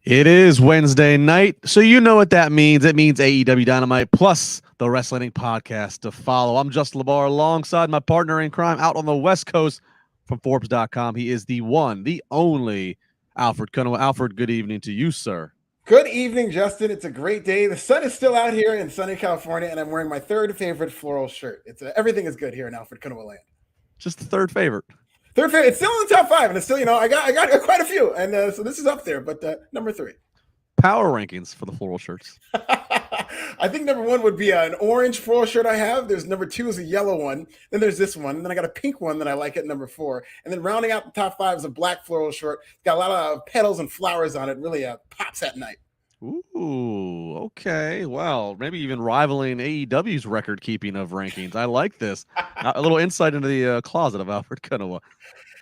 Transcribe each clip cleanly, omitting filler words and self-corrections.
It is Wednesday night, so you know what that means. It means AEW Dynamite plus the Wrestling Inc. podcast to follow. I'm just LaBar alongside my partner in crime out on the West Coast from Forbes.com. He is the one, the only Alfred Konuwa. Alfred, good evening to you, sir. Good evening, Justin. It's a great day. The sun is still out here in sunny California, and I'm wearing my third favorite floral shirt. Everything is good here in Alfred Konuwa land. Just the third favorite. Third favorite. It's still in the top five, and it's still, I got quite a few, and so this is up there. But number 3. Power rankings for the floral shirts. I think number 1 would be an orange floral shirt I have. There's number 2 is a yellow one. Then there's this one. And then I got a pink one that I like at number 4. And then rounding out the top 5 is a black floral shirt. It's got a lot of petals and flowers on it. Really pops at night. Ooh, okay. Well, maybe even rivaling AEW's record keeping of rankings. I like this. A little insight into the closet of Alfred Konuwa.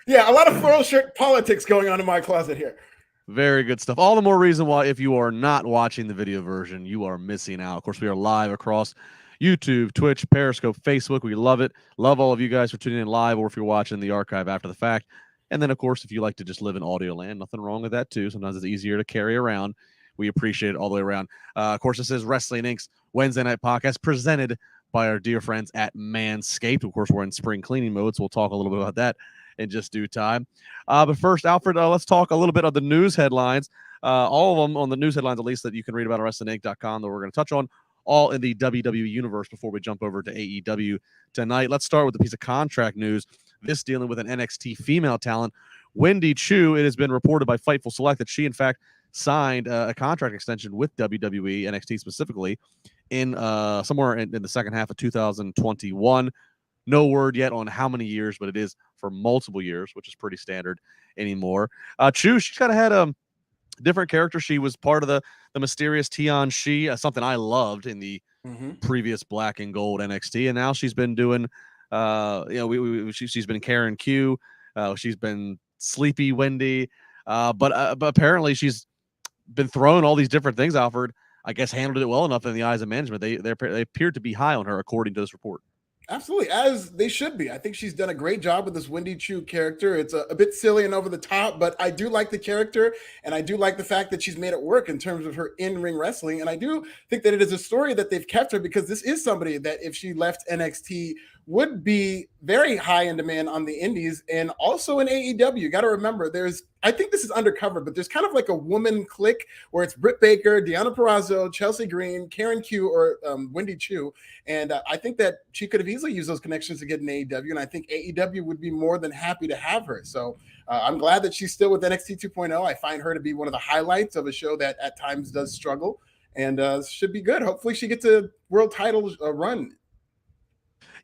Yeah, a lot of floral shirt politics going on in my closet here. Very good stuff. All the more reason why, if you are not watching the video version, you are missing out. Of course, we are live across YouTube, Twitch, Periscope, Facebook. We love it. Love all of you guys for tuning in live, or if you're watching the archive after the fact. And then, of course, if you like to just live in audio land, nothing wrong with that, too. Sometimes it's easier to carry around. We appreciate it all the way around. Of course, this is Wrestling Inc.'s Wednesday Night Podcast presented by our dear friends at Manscaped. Of course, we're in spring cleaning mode, so we'll talk a little bit about that in just due time. But first, Alfred, let's talk a little bit of the news headlines. All of them on the news headlines, at least, that you can read about at WrestlingInc.com that we're going to touch on, all in the WWE universe before we jump over to AEW tonight. Let's start with a piece of contract news. This dealing with an NXT female talent, Wendy Choo. It has been reported by Fightful Select that she, in fact, signed a contract extension with WWE, NXT specifically, in somewhere in the second half of 2021. No word yet on how many years, but it is for multiple years, which is pretty standard anymore. Choo, she's kind of had a different character. She was part of the mysterious Tian Shi, something I loved in the previous black and gold NXT, and now she's been doing, she's been Karen Q, she's been Sleepy Wendy, but apparently she's been throwing all these different things. Alfred, I guess, handled it well enough in the eyes of management. They appeared to be high on her, according to this report. Absolutely, as they should be. I think she's done a great job with this Wendy Choo character. It's a bit silly and over the top, but I do like the character, and I do like the fact that she's made it work in terms of her in-ring wrestling. And I do think that it is a story that they've kept her, because this is somebody that, if she left NXT, would be very high in demand on the indies and also in AEW. You got to remember, I think this is undercover, but there's kind of like a woman clique where it's Britt Baker, Deonna Purrazzo, Chelsea Green, Karen Q, or Wendy Choo. And I think that she could have easily used those connections to get in AEW. And I think AEW would be more than happy to have her. So I'm glad that she's still with NXT 2.0. I find her to be one of the highlights of a show that at times does struggle, and should be good. Hopefully she gets a world title run.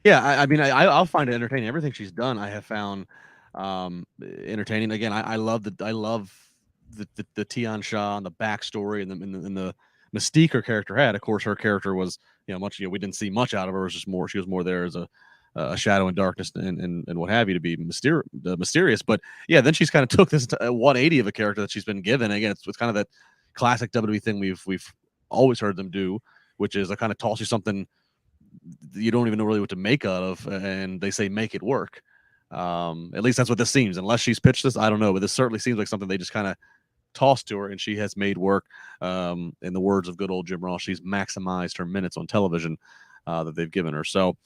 Yeah, I mean, I'll find it entertaining. Everything she's done, I have found entertaining. Again, I love the Tian Sha and the backstory and the mystique her character had. Of course, her character was much. We didn't see much out of her. It was just more. She was more there as a shadow and darkness and what have you, to be mysterious. But yeah, then she's kind of took this 180 of a character that she's been given. Again, it's kind of that classic WWE thing we've always heard them do, which is I kind of toss you something you don't even know really what to make out of, and they say make it work. At least that's what this seems. Unless she's pitched this, I don't know, but this certainly seems like something they just kind of tossed to her, and she has made work. In the words of good old Jim Ross, she's maximized her minutes on television that they've given her. So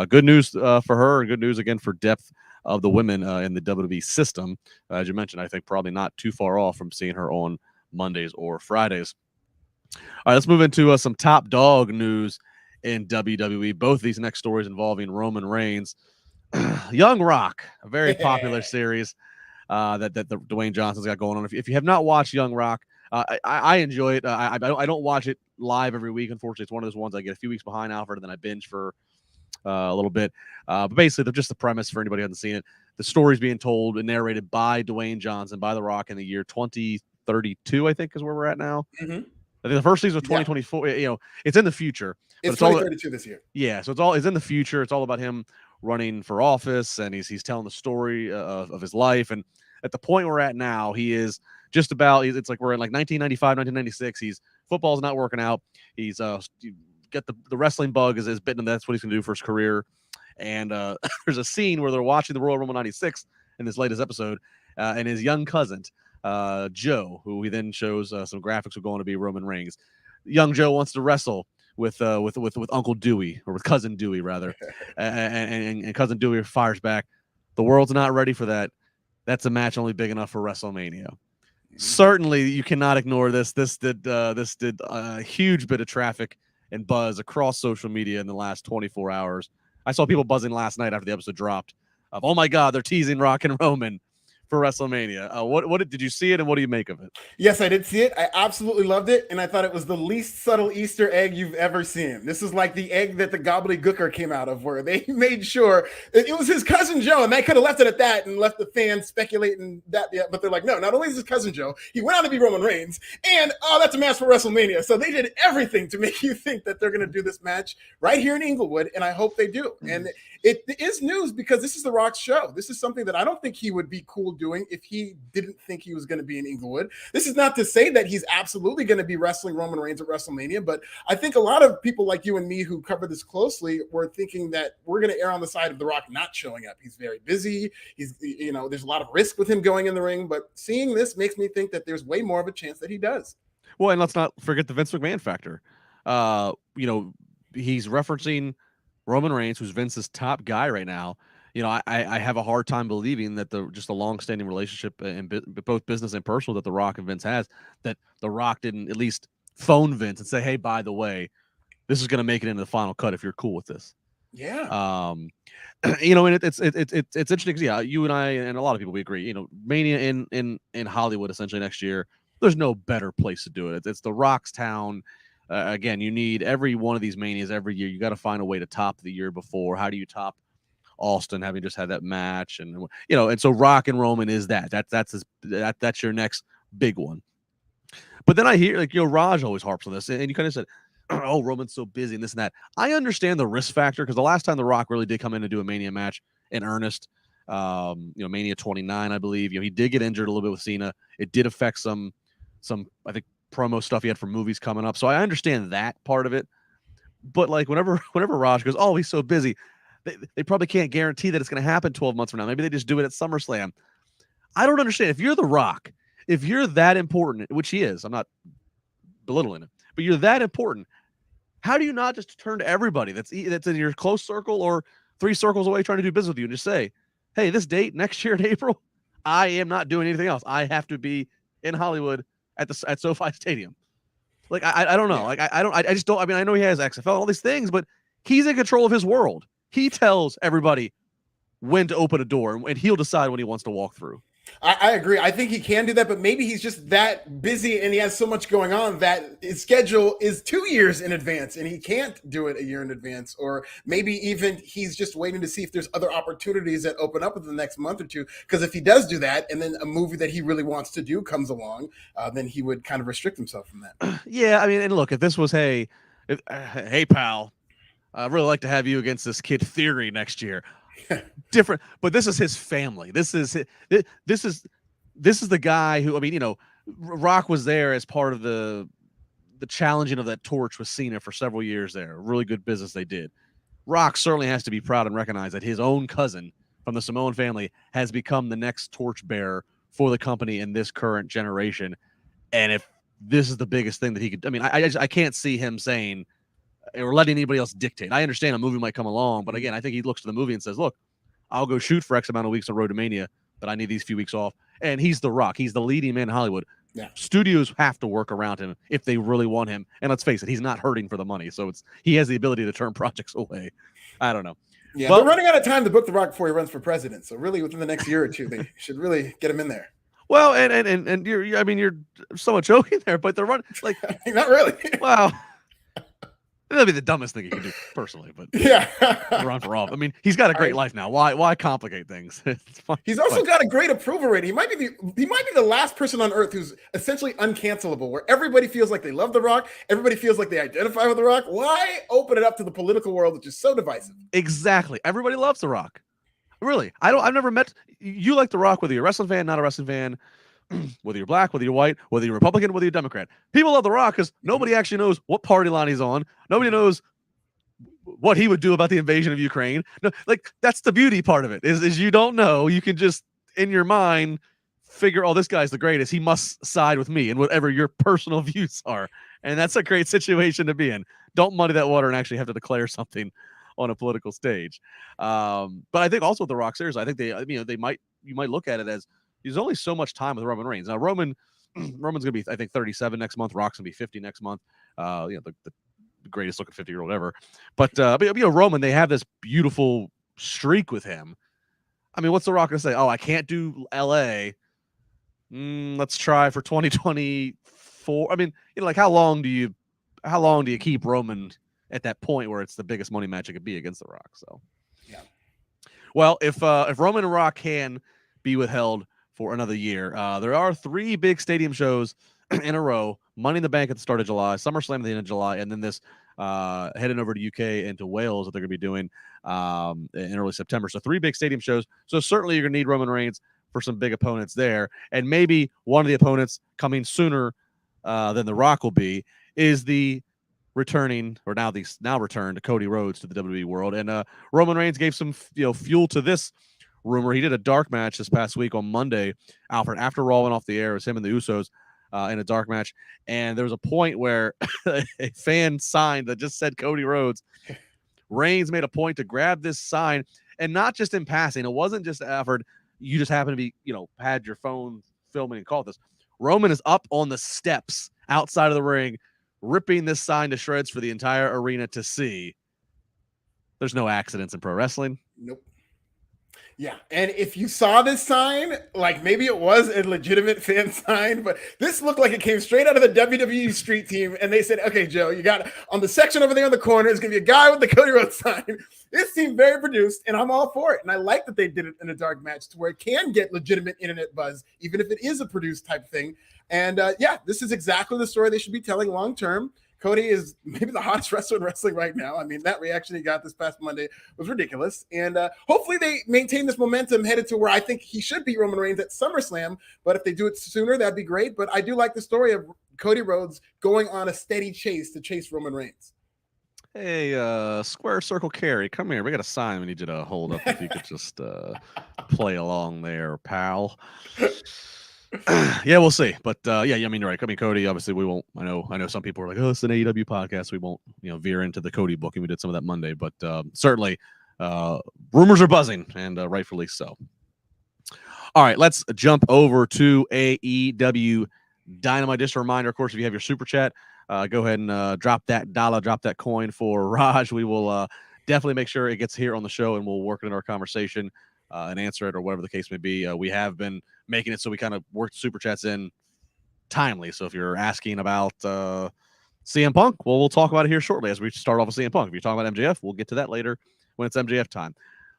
good news for her, and good news again for depth of the women in the WWE system. As you mentioned, I think probably not too far off from seeing her on Mondays or Fridays. All right, let's move into some top dog news in WWE. Both these next stories involving Roman Reigns. Young Rock, a very popular series that the Dwayne Johnson's got going on. If you have not watched Young Rock, I enjoy it. I don't watch it live every week. Unfortunately, it's one of those ones I get a few weeks behind Alfred, and then I binge for a little bit. But basically, just the premise for anybody who hasn't seen it. The story's being told and narrated by Dwayne Johnson, by The Rock, in the year 2032, I think, is where we're at now. I think the first season of 2024. It's in the future. It's 2032 this year. Yeah, so it's in the future. It's all about him running for office, and he's telling the story of his life. And at the point we're at now, he is just about. It's like we're in like 1995, 1996. Football's not working out. He's get the wrestling bug is bitten him. That's what he's gonna do for his career. And there's a scene where they're watching the Royal Rumble '96 in this latest episode, and his young cousin Joe, who he then shows some graphics are going to be Roman Reigns. Young Joe wants to wrestle with Uncle Dewey, or with Cousin Dewey rather, and Cousin Dewey fires back. The world's not ready for that. That's a match only big enough for WrestleMania. Certainly, you cannot ignore this. This did a huge bit of traffic and buzz across social media in the last 24 hours. I saw people buzzing last night after the episode dropped of, oh my God, they're teasing Rock and Roman for WrestleMania. What did you see it, and what do you make of it? Yes, I did see it. I absolutely loved it, and I thought it was the least subtle Easter egg you've ever seen. This is like the egg that the gobbledygooker came out of, where they made sure it was his cousin Joe, and they could have left it at that and left the fans speculating that. Yeah, but they're like, no, not only is his cousin Joe, he went on to be Roman Reigns, and that's a match for WrestleMania. So they did everything to make you think that they're going to do this match right here in Inglewood, and I hope they do. And it is news because this is The Rock's show. This is something that I don't think he would be cool doing if he didn't think he was going to be in Inglewood. This is not to say that he's absolutely going to be wrestling Roman Reigns at WrestleMania, but I think a lot of people like you and me who cover this closely were thinking that we're going to err on the side of The Rock not showing up. He's very busy. He's, there's a lot of risk with him going in the ring, but seeing this makes me think that there's way more of a chance that he does. Well, and let's not forget the Vince McMahon factor. He's referencing Roman Reigns, who's Vince's top guy right now. I have a hard time believing that the long-standing relationship in both business and personal that The Rock and Vince has, that The Rock didn't at least phone Vince and say, hey, by the way, this is going to make it into the final cut if you're cool with this. Yeah. And it's interesting because, yeah, you and I and a lot of people, we agree, Mania in Hollywood essentially next year, there's no better place to do it. It's The Rock's town. Again, you need every one of these Manias every year. You got to find a way to top the year before. How do you top Austin having just had that match? And and so Rock and Roman is that's your next big one. But then I hear Raj always harps on this, and you kind of said, oh, Roman's so busy and this and that. I understand the risk factor because the last time The Rock really did come in to do a Mania match in earnest, Mania 29, I believe, he did get injured a little bit with Cena. It did affect some I think promo stuff he had for movies coming up. So I understand that part of it. But whenever Raj goes, oh, he's so busy, they probably can't guarantee that it's going to happen 12 months from now. Maybe they just do it at SummerSlam. I don't understand. If you're The Rock, if you're that important, which he is, I'm not belittling him, but you're that important, how do you not just turn to everybody that's in your close circle or 3 circles away trying to do business with you and just say, hey, this date next year in April, I am not doing anything else. I have to be in Hollywood at SoFi Stadium. I don't know. I just don't. I mean, I know he has XFL and all these things, but he's in control of his world. He tells everybody when to open a door, and he'll decide when he wants to walk through. I agree. I think he can do that, but maybe he's just that busy and he has so much going on that his schedule is 2 years in advance and he can't do it a year in advance. Or maybe even he's just waiting to see if there's other opportunities that open up in the next month or two. Because if he does do that and then a movie that he really wants to do comes along, then he would kind of restrict himself from that. Yeah, I mean, and look, if this was, hey, pal, I'd really like to have you against this kid Theory next year. Different, but this is his family. This is the guy who, I mean, Rock was there as part of the challenging of that torch with Cena for several years there. Really good business they did. Rock certainly has to be proud and recognize that his own cousin from the Samoan family has become the next torch bearer for the company in this current generation. And if this is the biggest thing that he could, I mean, I can't see him saying or letting anybody else dictate. I understand a movie might come along, but again, I think he looks to the movie and says, look, I'll go shoot for X amount of weeks on Road to Mania, but I need these few weeks off. And he's The Rock. He's the leading man in Hollywood. Yeah. Studios have to work around him if they really want him. And let's face it, he's not hurting for the money. So he has the ability to turn projects away. I don't know. Yeah, but, they're running out of time to book The Rock before he runs for president. So really within the next year or two, they should really get him in there. Well, and you're somewhat joking there, but they're running not really. Wow. That'd be the dumbest thing you can do personally, but yeah, run for office. I mean, he's got a great life now. Why complicate things? It's fine. He's also got a great approval rating. He might be the last person on earth who's essentially uncancelable, where everybody feels like they love The Rock, everybody feels like they identify with The Rock. Why open it up to the political world, which is so divisive? Exactly. Everybody loves The Rock. Really, I've never met you like The Rock, whether you're a wrestling fan, not a wrestling fan. Whether you're black, whether you're white, whether you're Republican, whether you're Democrat. People love The Rock because nobody actually knows what party line he's on. Nobody knows what he would do about the invasion of Ukraine. No, that's the beauty part of it is you don't know. You can just, in your mind, figure, oh, this guy's the greatest. He must side with me and whatever your personal views are. And that's a great situation to be in. Don't muddy that water and actually have to declare something on a political stage. But I think also with The Rock, seriously, I think you might look at it as there's only so much time with Roman Reigns. Now, Roman's going to be, I think, 37 next month. Rock's going to be 50 next month. The greatest looking 50-year-old ever. But Roman, they have this beautiful streak with him. I mean, what's The Rock going to say? Oh, I can't do LA. Let's try for 2024. I mean, like how long do you keep Roman at that point where it's the biggest money match it could be against The Rock? So, yeah. Well, if Roman and Rock can be withheld for another year, there are 3 big stadium shows in a row: Money in the Bank at the start of July, SummerSlam at the end of July, and then this heading over to UK and to Wales that they're going to be doing in early September. So 3 big stadium shows. So certainly you're going to need Roman Reigns for some big opponents there, and maybe one of the opponents coming sooner than The Rock will be is the returning, or now returned, Cody Rhodes to the WWE world. And Roman Reigns gave some fuel to this rumor. He did a dark match this past week on Monday, Alfred, after Raw went off the air. It was him and the Usos in a dark match, and there was a point where a fan signed that just said Cody Rhodes. Reigns made a point to grab this sign, and not just in passing. It wasn't just Alfred, you just happen to be, had your phone filming and caught this. Roman is up on the steps outside of the ring, ripping this sign to shreds for the entire arena to see. There's no accidents in pro wrestling. Nope. Yeah, and if you saw this sign, like maybe it was a legitimate fan sign, but this looked like it came straight out of the WWE street team, and they said, okay, Joe, you got on the section over there in the corner is going to be a guy with the Cody Rhodes sign. This seemed very produced, and I'm all for it, and I like that they did it in a dark match to where it can get legitimate internet buzz, even if it is a produced type thing. And this is exactly the story they should be telling long-term. Cody is maybe the hottest wrestler in wrestling right now. I mean, that reaction he got this past Monday was ridiculous. And hopefully they maintain this momentum headed to where I think he should beat Roman Reigns at SummerSlam. But if they do it sooner, that'd be great. But I do like the story of Cody Rhodes going on a steady chase to chase Roman Reigns. Hey, Square Circle Carrie, come here. We got a sign we need you to hold up if you could just play along there, pal. Yeah, we'll see. But I mean, you're right. I mean, Cody, obviously we won't, I know some people are like, oh, it's an AEW podcast. We won't, veer into the Cody booking. We did some of that Monday, but certainly rumors are buzzing, and rightfully so. All right, let's jump over to AEW Dynamite. Just a reminder, of course, if you have your super chat, go ahead and drop that dollar, drop that coin for Raj. We will definitely make sure it gets here on the show, and we'll work it in our conversation and answer it, or whatever the case may be. We have been making it so we kind of work super chats in timely. So if you're asking about CM Punk, well, we'll talk about it here shortly as we start off with CM Punk. If you're talking about MJF, we'll get to that later when it's MJF time.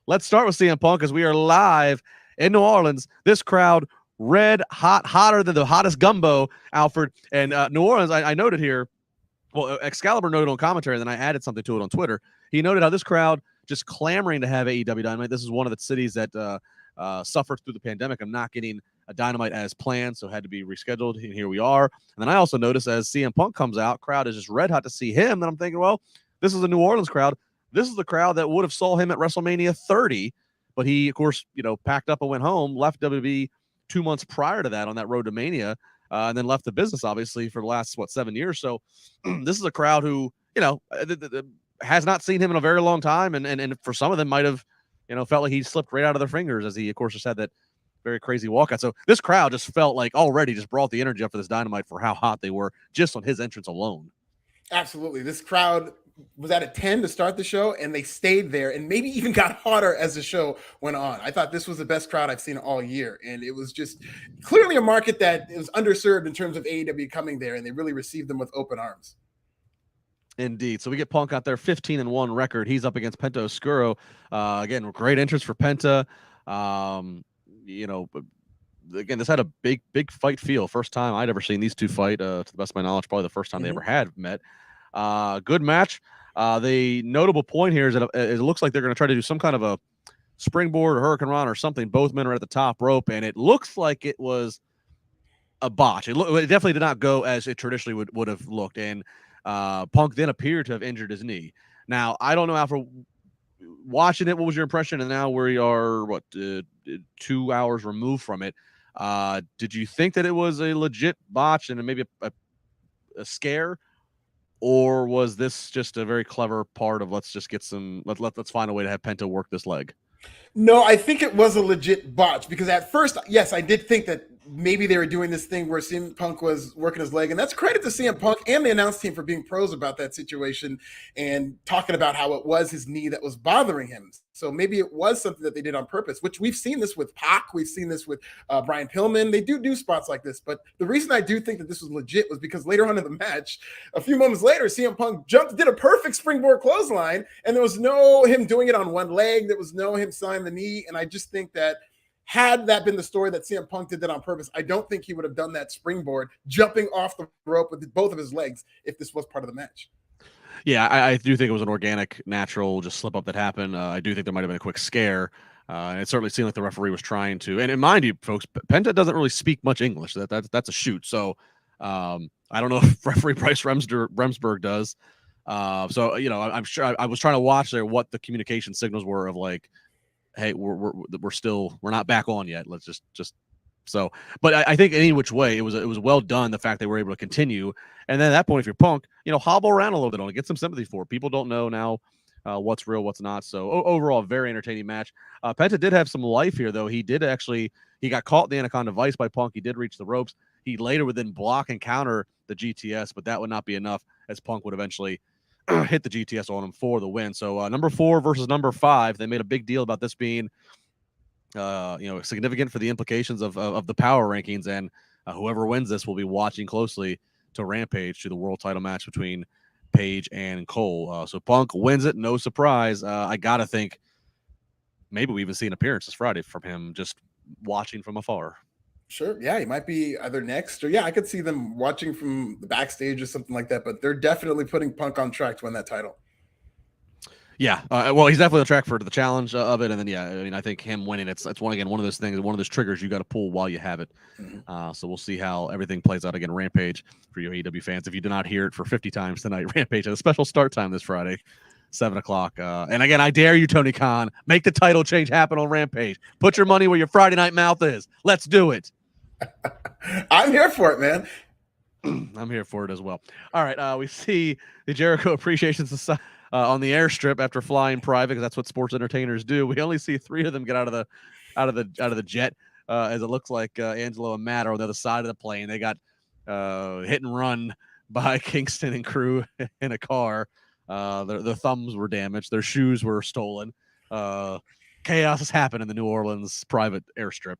Let's start with CM Punk as we are live in New Orleans. This crowd, red hot, hotter than the hottest gumbo, Alfred. And New Orleans, I noted here, well, Excalibur noted on commentary, and then I added something to it on Twitter. He noted how this crowd just clamoring to have AEW Dynamite. This is one of the cities that suffered through the pandemic. I'm not getting a Dynamite as planned, so had to be rescheduled, and here we are. And then I also noticed as CM Punk comes out, crowd is just red hot to see him. And I'm thinking, well, this is a New Orleans crowd. This is the crowd that would have saw him at WrestleMania 30, but he, of course, packed up and went home, left WWE 2 months prior to that on that road to Mania, and then left the business, obviously, for the last, 7 years. So this is a crowd who, has not seen him in a very long time, and for some of them might have, felt like he slipped right out of their fingers as he, of course, just had that very crazy walkout. So this crowd just felt like already just brought the energy up for this Dynamite for how hot they were just on his entrance alone. Absolutely. This crowd was at a 10 to start the show, and they stayed there and maybe even got hotter as the show went on. I thought this was the best crowd I've seen all year, and it was just clearly a market that was underserved in terms of AEW coming there, and they really received them with open arms. Indeed. So we get Punk out there, 15-1 record. He's up against Penta Oscuro. Again, great interest for Penta. Again, this had a big fight feel. First time I'd ever seen these two fight. To the best of my knowledge, probably the first time they ever had met. Good match. The notable point here is that it looks like they're going to try to do some kind of a springboard or Hurricane Run or something. Both men are at the top rope, and it looks like it was a botch. It definitely did not go as it traditionally would have looked. And Punk then appeared to have injured his knee. Now, I don't know, Alfred, watching it, what was your impression? And now we are, 2 hours removed from it. Did you think that it was a legit botch and maybe a scare, or was this just a very clever part of let's just get some let's find a way to have Penta work this leg? No, I think it was a legit botch because at first, yes, I did think that maybe they were doing this thing where CM Punk was working his leg. And that's credit to CM Punk and the announce team for being pros about that situation and talking about how it was his knee that was bothering him. So maybe it was something that they did on purpose, which we've seen this with Pac. We've seen this with Brian Pillman. They do spots like this. But the reason I do think that this was legit was because later on in the match, a few moments later, CM Punk did a perfect springboard clothesline, and there was no him doing it on one leg. There was no him selling the knee. And I just think that had that been the story that CM Punk did that on purpose, I don't think he would have done that springboard jumping off the rope with both of his legs if this was part of the match. Yeah, I do think it was an organic, natural just slip up that happened. I do think there might have been a quick scare. And it certainly seemed like the referee was trying to. And mind you, folks, Penta doesn't really speak much English. That's a shoot. So I don't know if referee Bryce Remsburg does. So I'm sure I was trying to watch there what the communication signals were of like, hey, we're not back on yet. Let's just so. But I think any which way, it was well done. The fact they were able to continue, and then at that point, if you're Punk, hobble around a little bit on it, get some sympathy for it. People don't know now what's real, what's not. So overall, very entertaining match. Penta did have some life here, though. He got caught in the Anaconda Vice by Punk. He did reach the ropes. He later would then block and counter the GTS, but that would not be enough, as Punk would eventually hit the GTS on him for the win. So number 4 versus number 5. They made a big deal about this being, significant for the implications of the power rankings, and whoever wins this will be watching closely to Rampage, to the world title match between Page and Cole. So Punk wins it, no surprise. I gotta think maybe we even see an appearance this Friday from him, just watching from afar. Sure. Yeah, he might be either next or I could see them watching from the backstage or something like that. But they're definitely putting Punk on track to win that title. Yeah, well, he's definitely on track for the challenge of it, and then I think him winning it's one of those things, one of those triggers you got to pull while you have it. Mm-hmm. So we'll see how everything plays out. Again, Rampage for you AEW fans. If you did not hear it for 50 times tonight, Rampage has a special start time this Friday, 7:00. And again, I dare you, Tony Khan, make the title change happen on Rampage. Put your money where your Friday night mouth is. Let's do it. I'm here for it, man. I'm here for it as well. All right, we see the Jericho Appreciation Society on the airstrip after flying private, because that's what sports entertainers do. We only see 3 of them get out of the jet, as it looks like Angelo and Matt are on the other side of the plane. They got hit and run by Kingston and crew in a car. Their thumbs were damaged. Their shoes were stolen. Chaos has happened in the New Orleans private airstrip.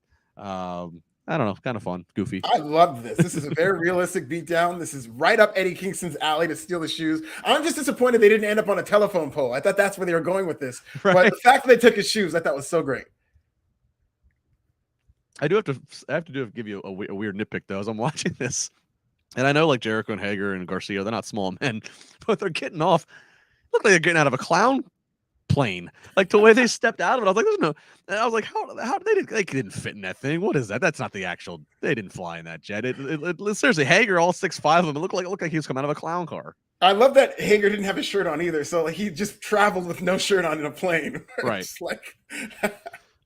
I don't know, kind of fun, goofy. I love this. This is a very realistic beatdown. This is right up Eddie Kingston's alley to steal the shoes. I'm just disappointed they didn't end up on a telephone pole. I thought that's where they were going with this. Right. But the fact that they took his shoes, I thought was so great. I have to give you a weird nitpick, though, as I'm watching this. And I know, like, Jericho and Hager and Garcia, they're not small men, but they're getting off. Look like they're getting out of a clown plane. Like, the way they stepped out of it, I was like, there's no. And I was like, how they didn't fit in that thing? What is that? That's not the actual. They didn't fly in that jet. It seriously, Hager, all 6'5" of them, it looked like he was coming out of a clown car. I love that Hager didn't have his shirt on either, so like he just traveled with no shirt on in a plane. Right. Like,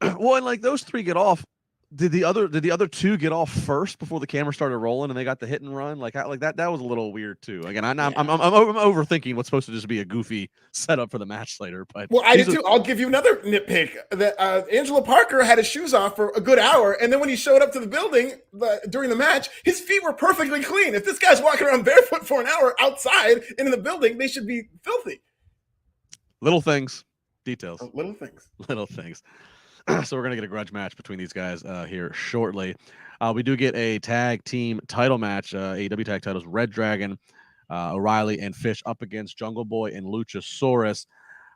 well, and like those 3 get off. Did the other 2 get off first before the camera started rolling and they got the hit and run? Like that was a little weird too. Again, I'm overthinking what's supposed to just be a goofy setup for the match later. But well, I do too. I'll give you another nitpick that Angelo Parker had his shoes off for a good hour, and then when he showed up to the building during the match, his feet were perfectly clean. If this guy's walking around barefoot for an hour outside and in the building, they should be filthy. Little things, details. Little things. So we're going to get a grudge match between these guys here shortly. We do get a tag team title match, AEW tag titles, Red Dragon, O'Reilly, and Fish up against Jungle Boy and Luchasaurus.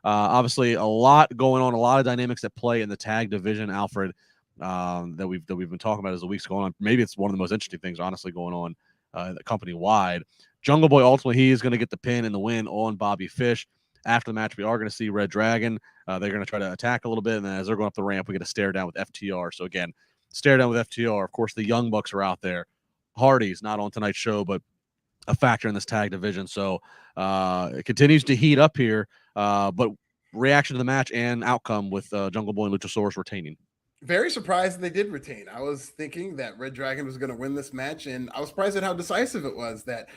Obviously, a lot going on, a lot of dynamics at play in the tag division, Alfred, that we've been talking about as the week's going on. Maybe it's one of the most interesting things, honestly, going on company-wide. Jungle Boy, ultimately, he is going to get the pin and the win on Bobby Fish. After the match, we are going to see Red Dragon. They're going to try to attack a little bit, and then as they're going up the ramp, we get a stare down with FTR. So again, stare down with FTR. Of course, the Young Bucks are out there. Hardy's not on tonight's show, but a factor in this tag division. So it continues to heat up here. But reaction to the match and outcome with Jungle Boy and Luchasaurus retaining. Very surprised they did retain. I was thinking that Red Dragon was going to win this match, and I was surprised at how decisive it was that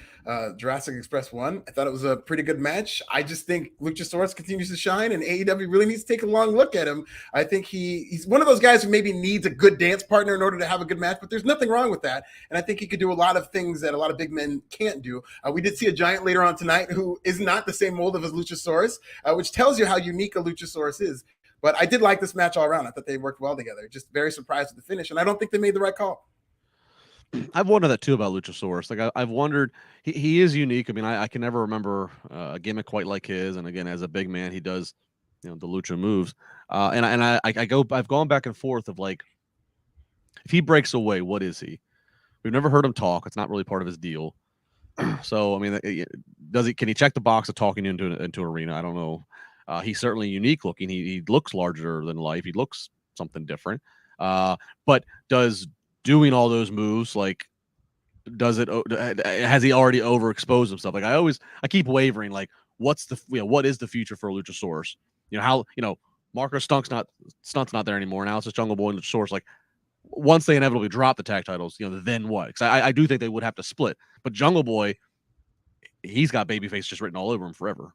Jurassic Express won. I thought it was a pretty good match. I just think Luchasaurus continues to shine, and AEW really needs to take a long look at him. I think he's one of those guys who maybe needs a good dance partner in order to have a good match, but there's nothing wrong with that. And I think he could do a lot of things that a lot of big men can't do. We did see a giant later on tonight who is not the same mold of as Luchasaurus, which tells you how unique a Luchasaurus is. But I did like this match all around. I thought they worked well together. Just very surprised with the finish, and I don't think they made the right call. I've wondered that too about Luchasaurus. Like I've wondered, he is unique. I mean, I can never remember a gimmick quite like his. And again, as a big man, he does, the lucha moves. I've gone back and forth of like, if he breaks away, what is he? We've never heard him talk. It's not really part of his deal. So I mean, can he check the box of talking into an arena? I don't know. He's certainly unique looking. He looks larger than life. He looks something different. But does doing all those moves, like, has he already overexposed himself? Like I keep wavering. Like, what is the future for Luchasaurus? Marco Stunt's not there anymore. Now it's just Jungle Boy and Luchasaurus. Like, once they inevitably drop the tag titles, then what? Because I do think they would have to split. But Jungle Boy, he's got babyface just written all over him forever.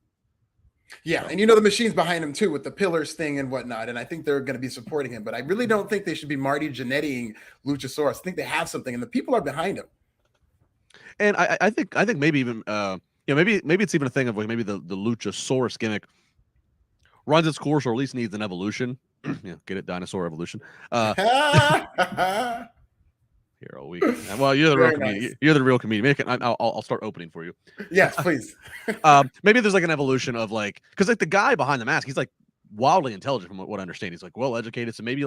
Yeah, and the machine's behind him too with the pillars thing and whatnot, and I think they're going to be supporting him. But I really don't think they should be Marty Jannettying Luchasaurus. I think they have something, and the people are behind him. And I think maybe even maybe it's even a thing of like maybe the Luchasaurus gimmick runs its course or at least needs an evolution. Get it, dinosaur evolution. Here all week. Well, you're the real comedian. Nice. You're the real comedian. I'll start opening for you. Yes, please. Maybe there's like an evolution of like, because like the guy behind the mask, he's like wildly intelligent from what I understand. He's like well educated. So maybe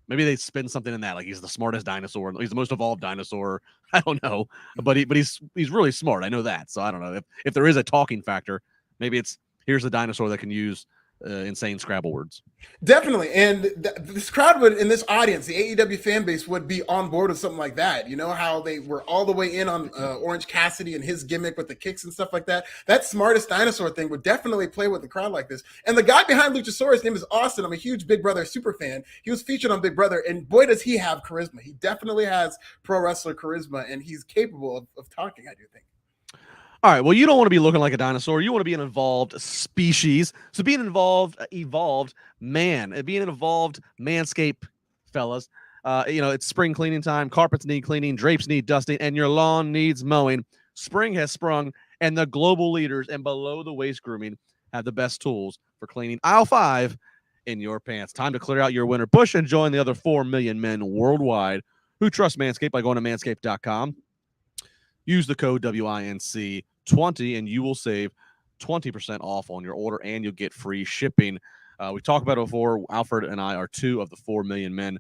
they spin something in that. Like he's the smartest dinosaur. He's the most evolved dinosaur. I don't know, but he's really smart. I know that. So I don't know if there is a talking factor. Maybe it's here's a dinosaur that can use insane Scrabble words. Definitely. And this crowd would, in this audience, the AEW fan base would be on board with something like that. You know how they were all the way in on Orange Cassidy and his gimmick with the kicks and stuff like that. That smartest dinosaur thing would definitely play with the crowd like this. And the guy behind Luchasaurus' name is Austin. I'm a huge Big Brother super fan. He was featured on Big Brother, and boy, does he have charisma. He definitely has pro wrestler charisma, and he's capable of talking, I do think. All right, well, you don't want to be looking like a dinosaur. You want to be an evolved species. So being evolved man, being an evolved Manscaped, fellas. It's spring cleaning time. Carpets need cleaning, drapes need dusting, and your lawn needs mowing. Spring has sprung, and the global leaders and below-the-waist grooming have the best tools for cleaning aisle 5 in your pants. Time to clear out your winter bush and join the other 4 million men worldwide who trust Manscaped by going to manscaped.com. Use the code WINC20 and you will save 20% off on your order and you'll get free shipping. We talked about it before. Alfred and I are 2 of the 4 million men.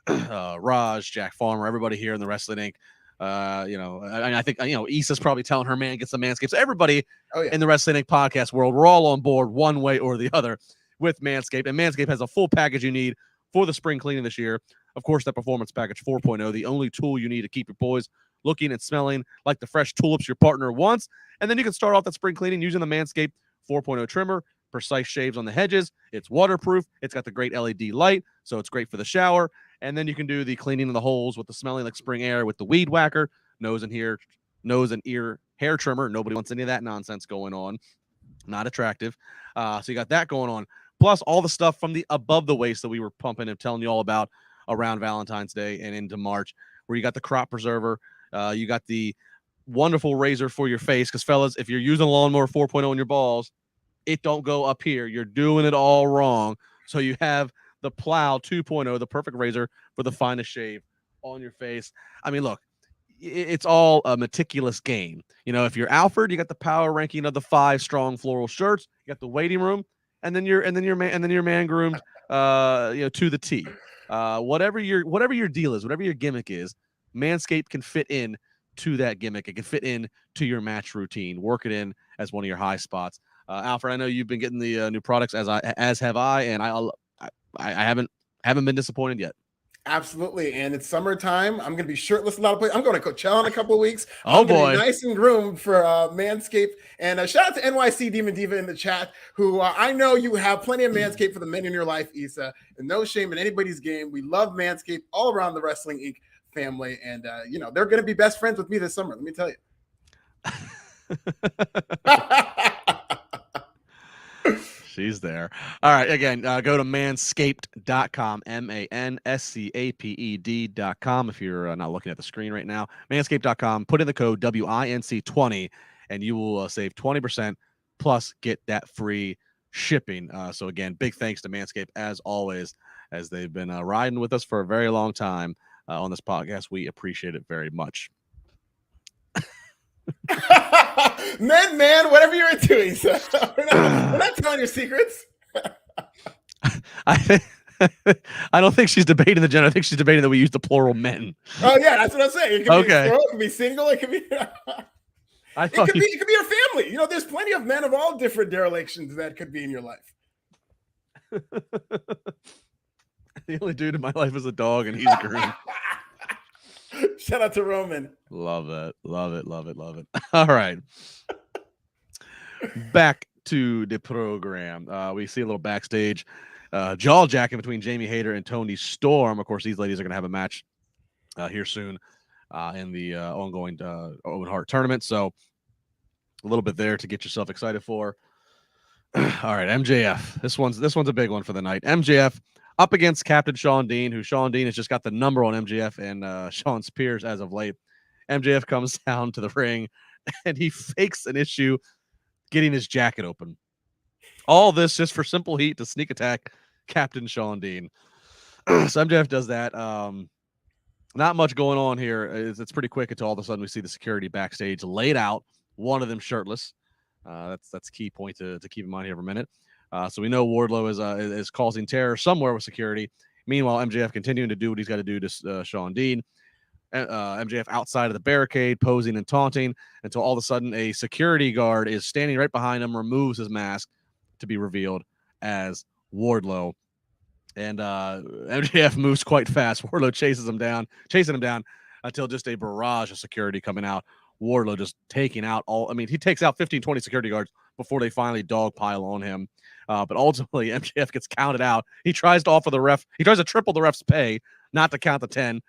Raj, Jack Farmer, everybody here in the Wrestling Inc. I think Issa's probably telling her man get some Manscaped. So everybody in the Wrestling Inc. podcast world, we're all on board one way or the other with Manscaped. And Manscaped has a full package you need for the spring cleaning this year. Of course, that Performance Package 4.0, the only tool you need to keep your boys looking and smelling like the fresh tulips your partner wants. And then you can start off that spring cleaning using the Manscaped 4.0 trimmer, precise shaves on the hedges. It's waterproof. It's got the great LED light, so it's great for the shower. And then you can do the cleaning of the holes with the smelling like spring air with the weed whacker, nose and ear hair trimmer. Nobody wants any of that nonsense going on. Not attractive. So you got that going on. Plus all the stuff from the above the waist that we were pumping and telling you all about around Valentine's Day and into March, where you got the crop preserver. You got the wonderful razor for your face. Because, fellas, if you're using a lawnmower 4.0 on your balls, it don't go up here. You're doing it all wrong. So you have the Plow 2.0, the perfect razor for the finest shave on your face. I mean, look, it's all a meticulous game. If you're Alfred, you got the power ranking of the 5 strong floral shirts. You got the waiting room, and then your man groomed, to the T. Whatever your deal is, whatever your gimmick is, Manscaped can fit in to that gimmick. It can fit in to your match routine. Work it in as one of your high spots. Alfred, I know you've been getting the new products as have I, and I haven't been disappointed yet. Absolutely. And it's summertime. I'm going to be shirtless a lot of places. I'm going to Coachella in a couple of weeks. Oh I'm going to be boy. nice and groomed for Manscaped. And shout out to NYC Demon Diva in the chat, who I know you have plenty of Manscaped for the men in your life, Issa. And no shame in anybody's game. We love Manscaped all around the Wrestling Inc. family. And, they're going to be best friends with me this summer. Let me tell you. She's there. All right. Again, go to manscaped.com, manscaped.com. If you're not looking at the screen right now, manscaped.com, put in the code WINC20 and you will save 20% plus get that free shipping. So again, big thanks to Manscaped as always, as they've been riding with us for a very long time on this podcast. We appreciate it very much. Man, whatever you're into, Issa. We're not telling your secrets. I don't think she's debating the gender. I think she's debating that we use the plural men. Oh yeah, that's what I'm saying. It could Okay. be plural, it could be single, it could be it could be your family. There's plenty of men of all different derelictions that could be in your life. The only dude in my life is a dog, and he's green. Shout out to Roman. Love it. All right. Back to the program. We see a little backstage jaw jacking between Jamie Hayter and Toni Storm. Of course, these ladies are going to have a match here soon in the ongoing Owen Hart tournament. So a little bit there to get yourself excited for. All right, MJF. This one's a big one for the night. MJF up against Captain Shawn Dean, who Shawn Dean has just got the number on MJF and Sean Spears as of late. MJF comes down to the ring and he fakes an issue getting his jacket open. All this just for simple heat to sneak attack Captain Shawn Dean. So MJF does that. Not much going on here. It's pretty quick until all of a sudden we see the security backstage laid out, one of them shirtless. That's a key point to keep in mind here for a minute. So we know Wardlow is causing terror somewhere with security. Meanwhile, MJF continuing to do what he's got to do to Shawn Dean. MJF outside of the barricade, posing and taunting until all of a sudden a security guard is standing right behind him, removes his mask to be revealed as Wardlow. And MJF moves quite fast. Wardlow chasing him down until just a barrage of security coming out. Wardlow just taking out he takes out 15, 20 security guards before they finally dogpile on him. But ultimately, MJF gets counted out. He tries to triple the ref's pay, not to count the 10.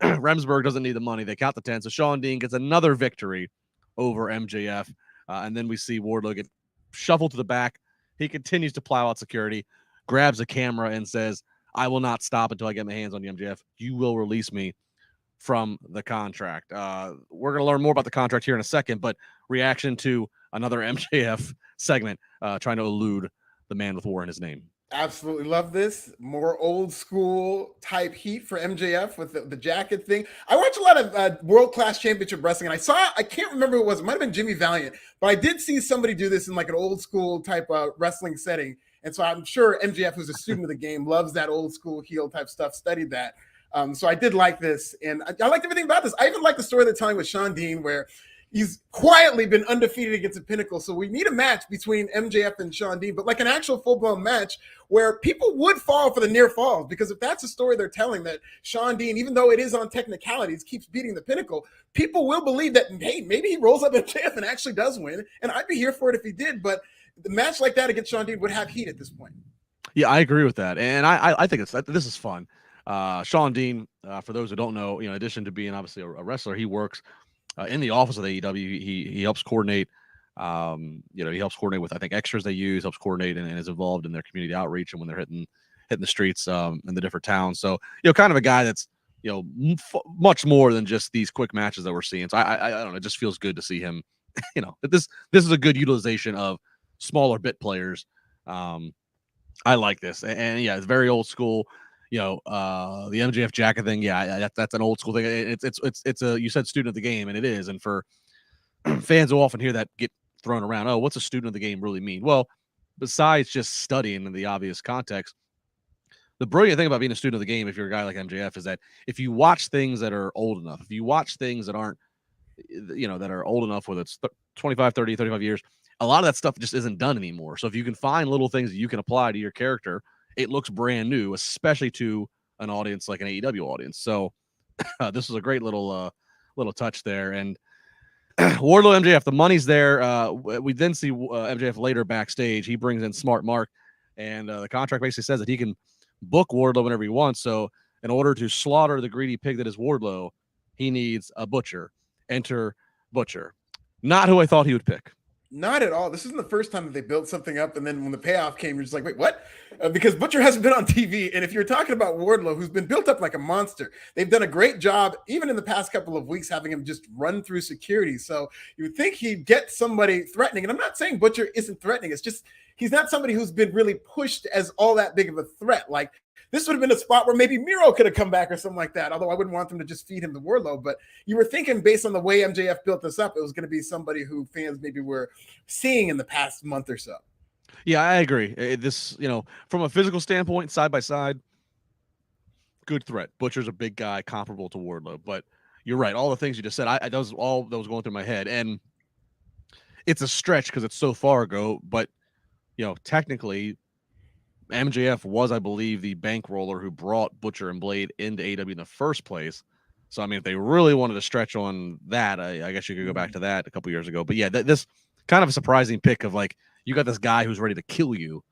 Remsburg doesn't need the money. They count the 10. So Shawn Dean gets another victory over MJF. And then we see Wardlow get shuffled to the back. He continues to plow out security, grabs a camera and says, "I will not stop until I get my hands on you, MJF. You will release me from the contract." We're going to learn more about the contract here in a second, but reaction to another MJF segment trying to elude the man with war in his name. Absolutely love this. More old school type heat for MJF with the jacket thing. I watch a lot of world-class championship wrestling, and I can't remember who it was. It might have been Jimmy Valiant, but I did see somebody do this in like an old school type of wrestling setting. And so I'm sure MJF, who's a student of the game, loves that old school heel type stuff, studied that. So I did like this, and I liked everything about this. I even like the story they're telling with Shawn Dean, where he's quietly been undefeated against the Pinnacle. So we need a match between MJF and Shawn Dean, but like an actual full-blown match where people would fall for the near falls, because if that's a story they're telling, that Shawn Dean, even though it is on technicalities, keeps beating the Pinnacle, people will believe that, hey, maybe he rolls up MJF and actually does win, and I'd be here for it if he did. But the match like that against Shawn Dean would have heat at this point. Yeah, I agree with that, and I think this is fun. Shawn Dean, for those who don't know, in addition to being obviously a wrestler, he works in the office of the AEW. He helps coordinate. He helps coordinate with, I think, extras they use, helps coordinate and is involved in their community outreach and when they're hitting the streets in the different towns. So kind of a guy that's much more than just these quick matches that we're seeing. So I don't know, it just feels good to see him. This is a good utilization of smaller bit players. I like this, and yeah, it's very old school. The MJF jacket thing, yeah, that's an old school thing. It's a, you said student of the game, and it is. And for fans who often hear that get thrown around, oh, what's a student of the game really mean? Well, besides just studying in the obvious context, the brilliant thing about being a student of the game, if you're a guy like MJF, is that if you watch things that are old enough, if you watch things that aren't, that are old enough, whether it's 25, 30, 35 years, a lot of that stuff just isn't done anymore. So if you can find little things that you can apply to your character, it looks brand new, especially to an audience like an AEW audience. So this was a great little touch there. And Wardlow MJF, the money's there. We then see MJF later backstage. He brings in Smart Mark, and the contract basically says that he can book Wardlow whenever he wants. So in order to slaughter the greedy pig that is Wardlow, he needs a butcher. Enter Butcher. Not who I thought he would pick. Not at all. This isn't the first time that they built something up, and then when the payoff came, you're just like, wait, what? Because Butcher hasn't been on TV, and if you're talking about Wardlow, who's been built up like a monster, they've done a great job, even in the past couple of weeks, having him just run through security. So you would think he'd get somebody threatening, and I'm not saying Butcher isn't threatening. It's just he's not somebody who's been really pushed as all that big of a threat. Like, this would have been a spot where maybe Miro could have come back or something like that. Although I wouldn't want them to just feed him the Wardlow. But you were thinking, based on the way MJF built this up, it was going to be somebody who fans maybe were seeing in the past month or so. Yeah, I agree. This, from a physical standpoint, side by side, good threat. Butcher's a big guy, comparable to Wardlow. But you're right. All the things you just said, that was all that was going through my head. And it's a stretch because it's so far ago. But, technically, MJF was, I believe, the bankroller who brought Butcher and Blade into AEW in the first place. So, I mean, if they really wanted to stretch on that, I guess you could go back to that a couple years ago. But yeah, this kind of a surprising pick of like, you got this guy who's ready to kill you,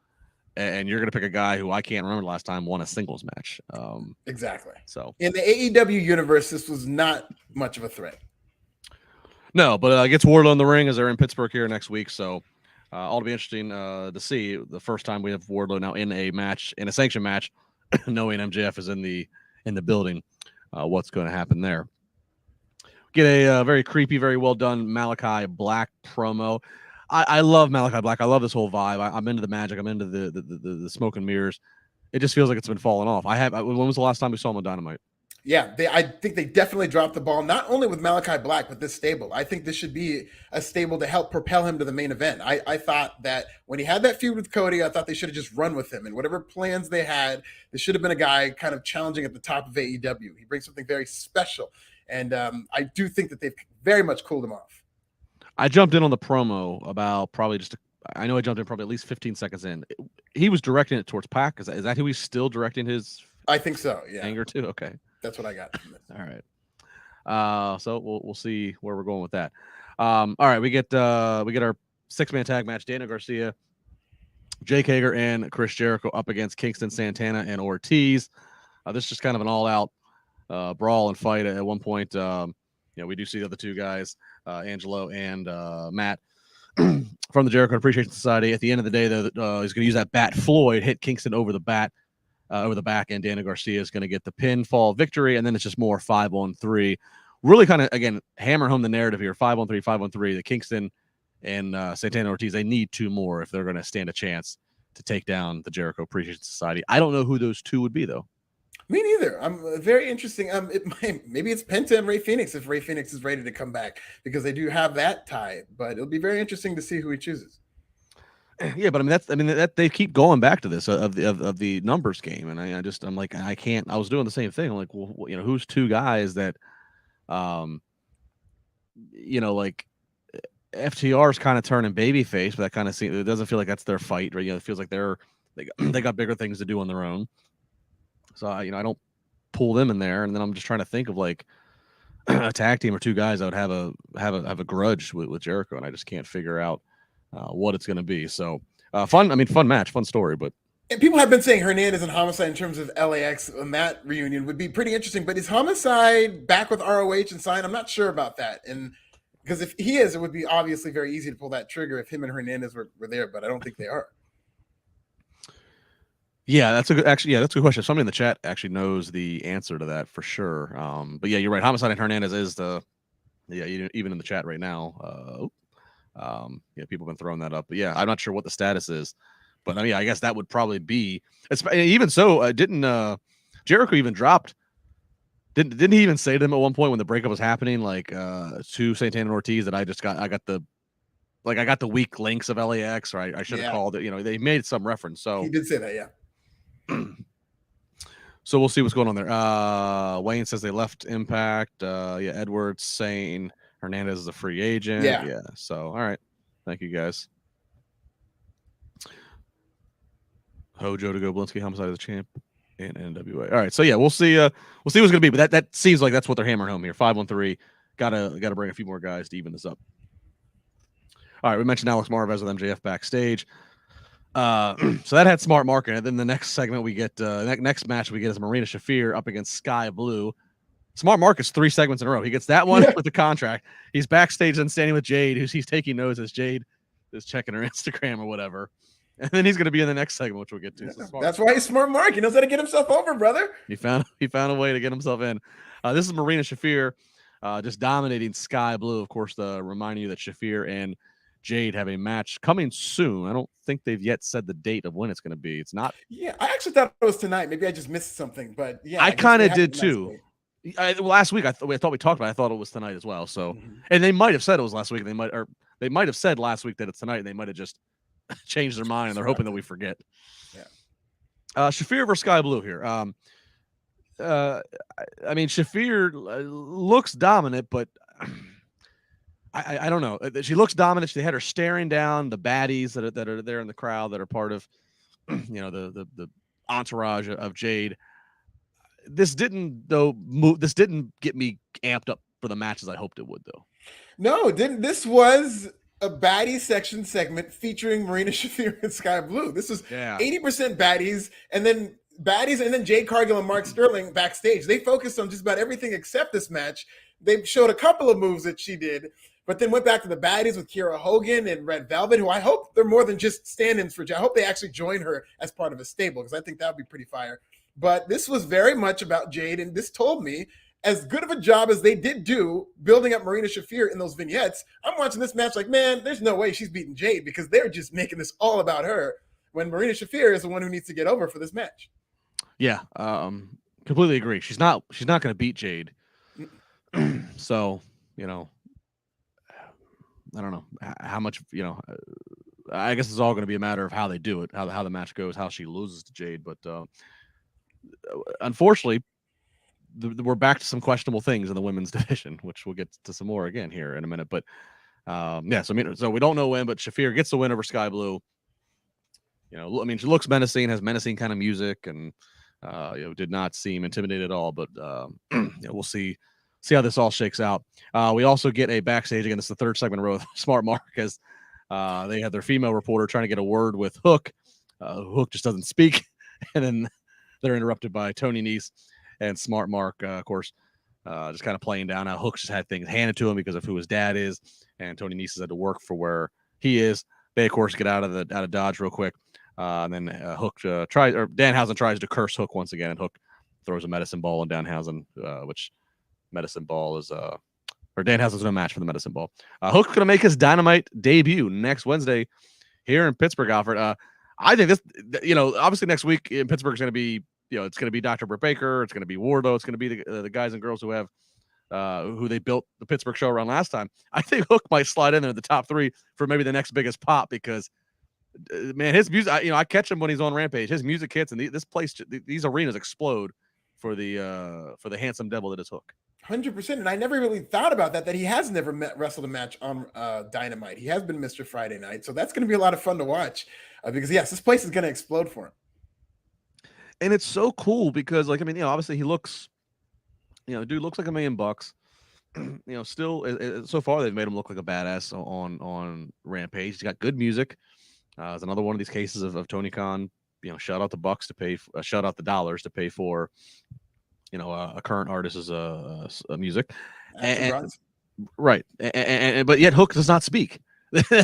and you're going to pick a guy who I can't remember the last time won a singles match. Exactly. So in the AEW universe, this was not much of a threat. No, but gets Wardlow in the ring as they're in Pittsburgh here next week. So all to be interesting to see the first time we have Wardlow now in a match, in a sanctioned match, knowing MJF is in the building. What's going to happen there? Get a very creepy, very well done Malakai Black promo. I love Malakai Black. I love this whole vibe. I'm into the magic. I'm into the smoke and mirrors. It just feels like it's been falling off. When was the last time we saw him on Dynamite? Yeah, I think they definitely dropped the ball, not only with Malakai Black, but this stable. I think this should be a stable to help propel him to the main event. I thought that when he had that feud with Cody, I thought they should have just run with him. And whatever plans they had, there should have been a guy kind of challenging at the top of AEW. He brings something very special. And I do think that they've very much cooled him off. I jumped in on the promo about probably I know I jumped in probably at least 15 seconds in. He was directing it towards Pac. Is that who he's still directing his I think so, yeah. Anger to? Okay. That's what I got from this. All right. So we'll see where we're going with that. All right, we get our 6-man tag match. Daniel Garcia, Jake Hager, and Chris Jericho up against Kingston, Santana, and Ortiz. This is just kind of an all-out brawl and fight. At one point, we do see the other two guys, Angelo and Matt, from the Jericho Appreciation Society. At the end of the day, though, he's going to use that bat Floyd, hit Kingston over the back, and Daniel Garcia is going to get the pinfall victory, and then it's just more 5-on-3. Really kind of, again, hammer home the narrative here, 5-on-3, 5-on-3. The Kingston and Santana Ortiz, they need two more if they're going to stand a chance to take down the Jericho Appreciation Society. I don't know who those two would be, though. Me neither. I'm very interesting. Maybe it's Penta and Ray Phoenix if Ray Phoenix is ready to come back, because they do have that tie, but it'll be very interesting to see who he chooses. Yeah, but that they keep going back to this of the numbers game, and I'm like, I can't. I was doing the same thing. I'm like, well, who's two guys that, like FTR's kind of turning babyface, but that kind of it doesn't feel like that's their fight, right? It feels like they got bigger things to do on their own. So I don't pull them in there, and then I'm just trying to think of like a tag team or two guys I would have a grudge with Jericho, and I just can't figure out what it's going to be. So fun match, fun story. But and people have been saying Hernandez and Homicide in terms of LAX and that reunion would be pretty interesting. But is Homicide back with ROH and sign? I'm not sure about that. And because if he is, it would be obviously very easy to pull that trigger if him and Hernandez were there, but I don't think they are. Yeah, that's a good question. Somebody in the chat actually knows the answer to that for sure. But yeah, you're right. Homicide and Hernandez is even in the chat right now. People have been throwing that up, but yeah, I'm not sure what the status is, but I mean, I guess that would probably be. Even so, didn't Jericho even dropped? Didn't he even say to them at one point when the breakup was happening, like to Santana and Ortiz, that I got the weak links of LAX, or I should have called it. They made some reference. So he did say that, yeah. So we'll see what's going on there. Wayne says they left Impact. Edwards saying Hernandez is a free agent. Yeah. So, all right. Thank you, guys. Hojo to go Blinsky. Homicide is the champ. in NWA. All right, so yeah, we'll see what's gonna be, but that seems like that's what they're hammering home here. 5-1-3. Gotta bring a few more guys to even this up. All right, we mentioned Alex Marvez with MJF backstage. So that had smart marketing. And then the next segment we get, next match we get is Marina Shafir up against Sky Blue. Smart Mark is 3 segments in a row. He gets that one with the contract. He's backstage and standing with Jade, who's he's taking notes as Jade is checking her Instagram or whatever. And then he's going to be in the next segment, which we'll get to. So that's why he's Smart Mark. He knows how to get himself over, brother. He found a way to get himself in. This is Marina Shafir just dominating Sky Blue. Of course, reminding you that Shafir and Jade have a match coming soon. I don't think they've yet said the date of when it's going to be. It's not. Yeah, I actually thought it was tonight. Maybe I just missed something, but yeah, I kind of did too. Last week, I thought we talked about it. I thought it was tonight as well. So, and they might have said it was last week. They might have said last week that it's tonight. And they might have just changed their mind and they're hoping that we forget. Yeah. Shafir versus Sky Blue here. I mean, Shafir looks dominant, but I don't know. She looks dominant. They had her staring down the baddies that are there in the crowd that are part of, the entourage of Jade. This didn't get me amped up for the match as I hoped it would, though. No, it didn't. This was a baddie section segment featuring Marina Shafir and Sky Blue. This was 80% baddies, and then Jade Cargill and Mark Sterling backstage. They focused on just about everything except this match. They showed a couple of moves that she did, but then went back to the baddies with Kiera Hogan and Red Velvet, who I hope they're more than just stand-ins for Jade. I hope they actually join her as part of a stable, because I think that would be pretty fire. But this was very much about Jade, and this told me, as good of a job as they did do building up Marina Shafir in those vignettes, I'm watching this match like, man, there's no way she's beating Jade, because they're just making this all about her, when Marina Shafir is the one who needs to get over for this match. Yeah, completely agree. She's not going to beat Jade. So, I don't know how much, I guess it's all going to be a matter of how they do it, how the match goes, how she loses to Jade. But unfortunately, we're back to some questionable things in the women's division, which we'll get to some more again here in a minute. But so we don't know when, but Shafir gets the win over Sky Blue. She looks menacing, has menacing kind of music, and did not seem intimidated at all. But we'll see how this all shakes out. We also get a backstage again. This is the third segment in a row with Smart Mark, as they have their female reporter trying to get a word with Hook. Hook just doesn't speak, and then they're interrupted by Tony Nese and Smart Mark, of course, just kind of playing down how Hook just had things handed to him because of who his dad is, and Tony Nese has had to work for where he is. They, of course, get out of Dodge real quick, and then Hook Danhausen tries to curse Hook once again, and Hook throws a medicine ball on Danhausen, which medicine ball is or Danhausen's no match for the medicine ball. Hook's going to make his Dynamite debut next Wednesday here in Pittsburgh, Alfred. I think this, obviously next week in Pittsburgh is going to be, it's going to be Dr. Britt Baker. It's going to be Wardlow. It's going to be the guys and girls who have, who they built the Pittsburgh show around last time. I think Hook might slide in there in the top 3 for maybe the next biggest pop, because, man, his music, I catch him when he's on Rampage. His music hits, and this place, these arenas explode for the handsome devil that is Hook. 100%. And I never really thought about that he has never wrestled a match on Dynamite. He has been Mr. Friday Night. So that's going to be a lot of fun to watch because, yes, this place is going to explode for him. And it's so cool because, obviously he looks, dude looks like $1 million. Still, so far they've made him look like a badass on Rampage. He's got good music. It's another one of these cases of Tony Khan, shut out the bucks to pay, shut out the dollars to pay for, a current artist's music, right? And but yet Hook does not speak.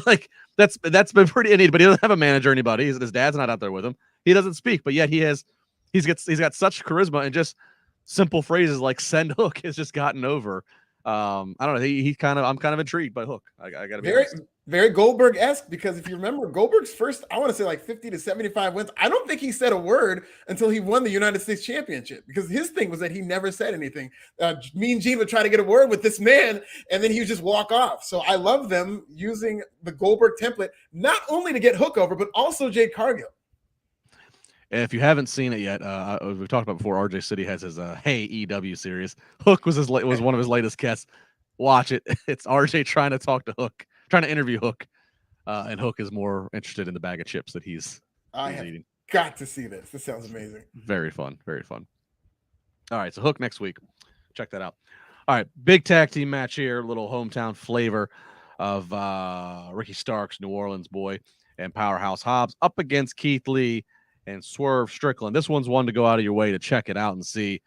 Like that's been pretty neat. But he doesn't have a manager or anybody. His dad's not out there with him. He doesn't speak, but yet he's got such charisma, and just simple phrases like "send Hook" has just gotten over. I don't know. I'm kind of intrigued by Hook. I got to be honest. Very Goldberg-esque, because if you remember Goldberg's first, I want to say like 50 to 75 wins. I don't think he said a word until he won the United States Championship, because his thing was that he never said anything. Mean Gene would try to get a word with this man, and then he would just walk off. So I love them using the Goldberg template, not only to get Hook over, but also Jade Cargill. And if you haven't seen it yet, we've talked about before, RJ City has his Hey EW series. Hook was one of his latest guests. Watch it. It's RJ trying to talk to Hook, trying to interview Hook, and Hook is more interested in the bag of chips that he's eating. Got to see this. This sounds amazing. Very fun. Very fun. All right, so Hook next week. Check that out. All right, big tag team match here. Little hometown flavor of Ricky Starks, New Orleans boy, and Powerhouse Hobbs up against Keith Lee and Swerve Strickland. This one's one to go out of your way to check it out and see.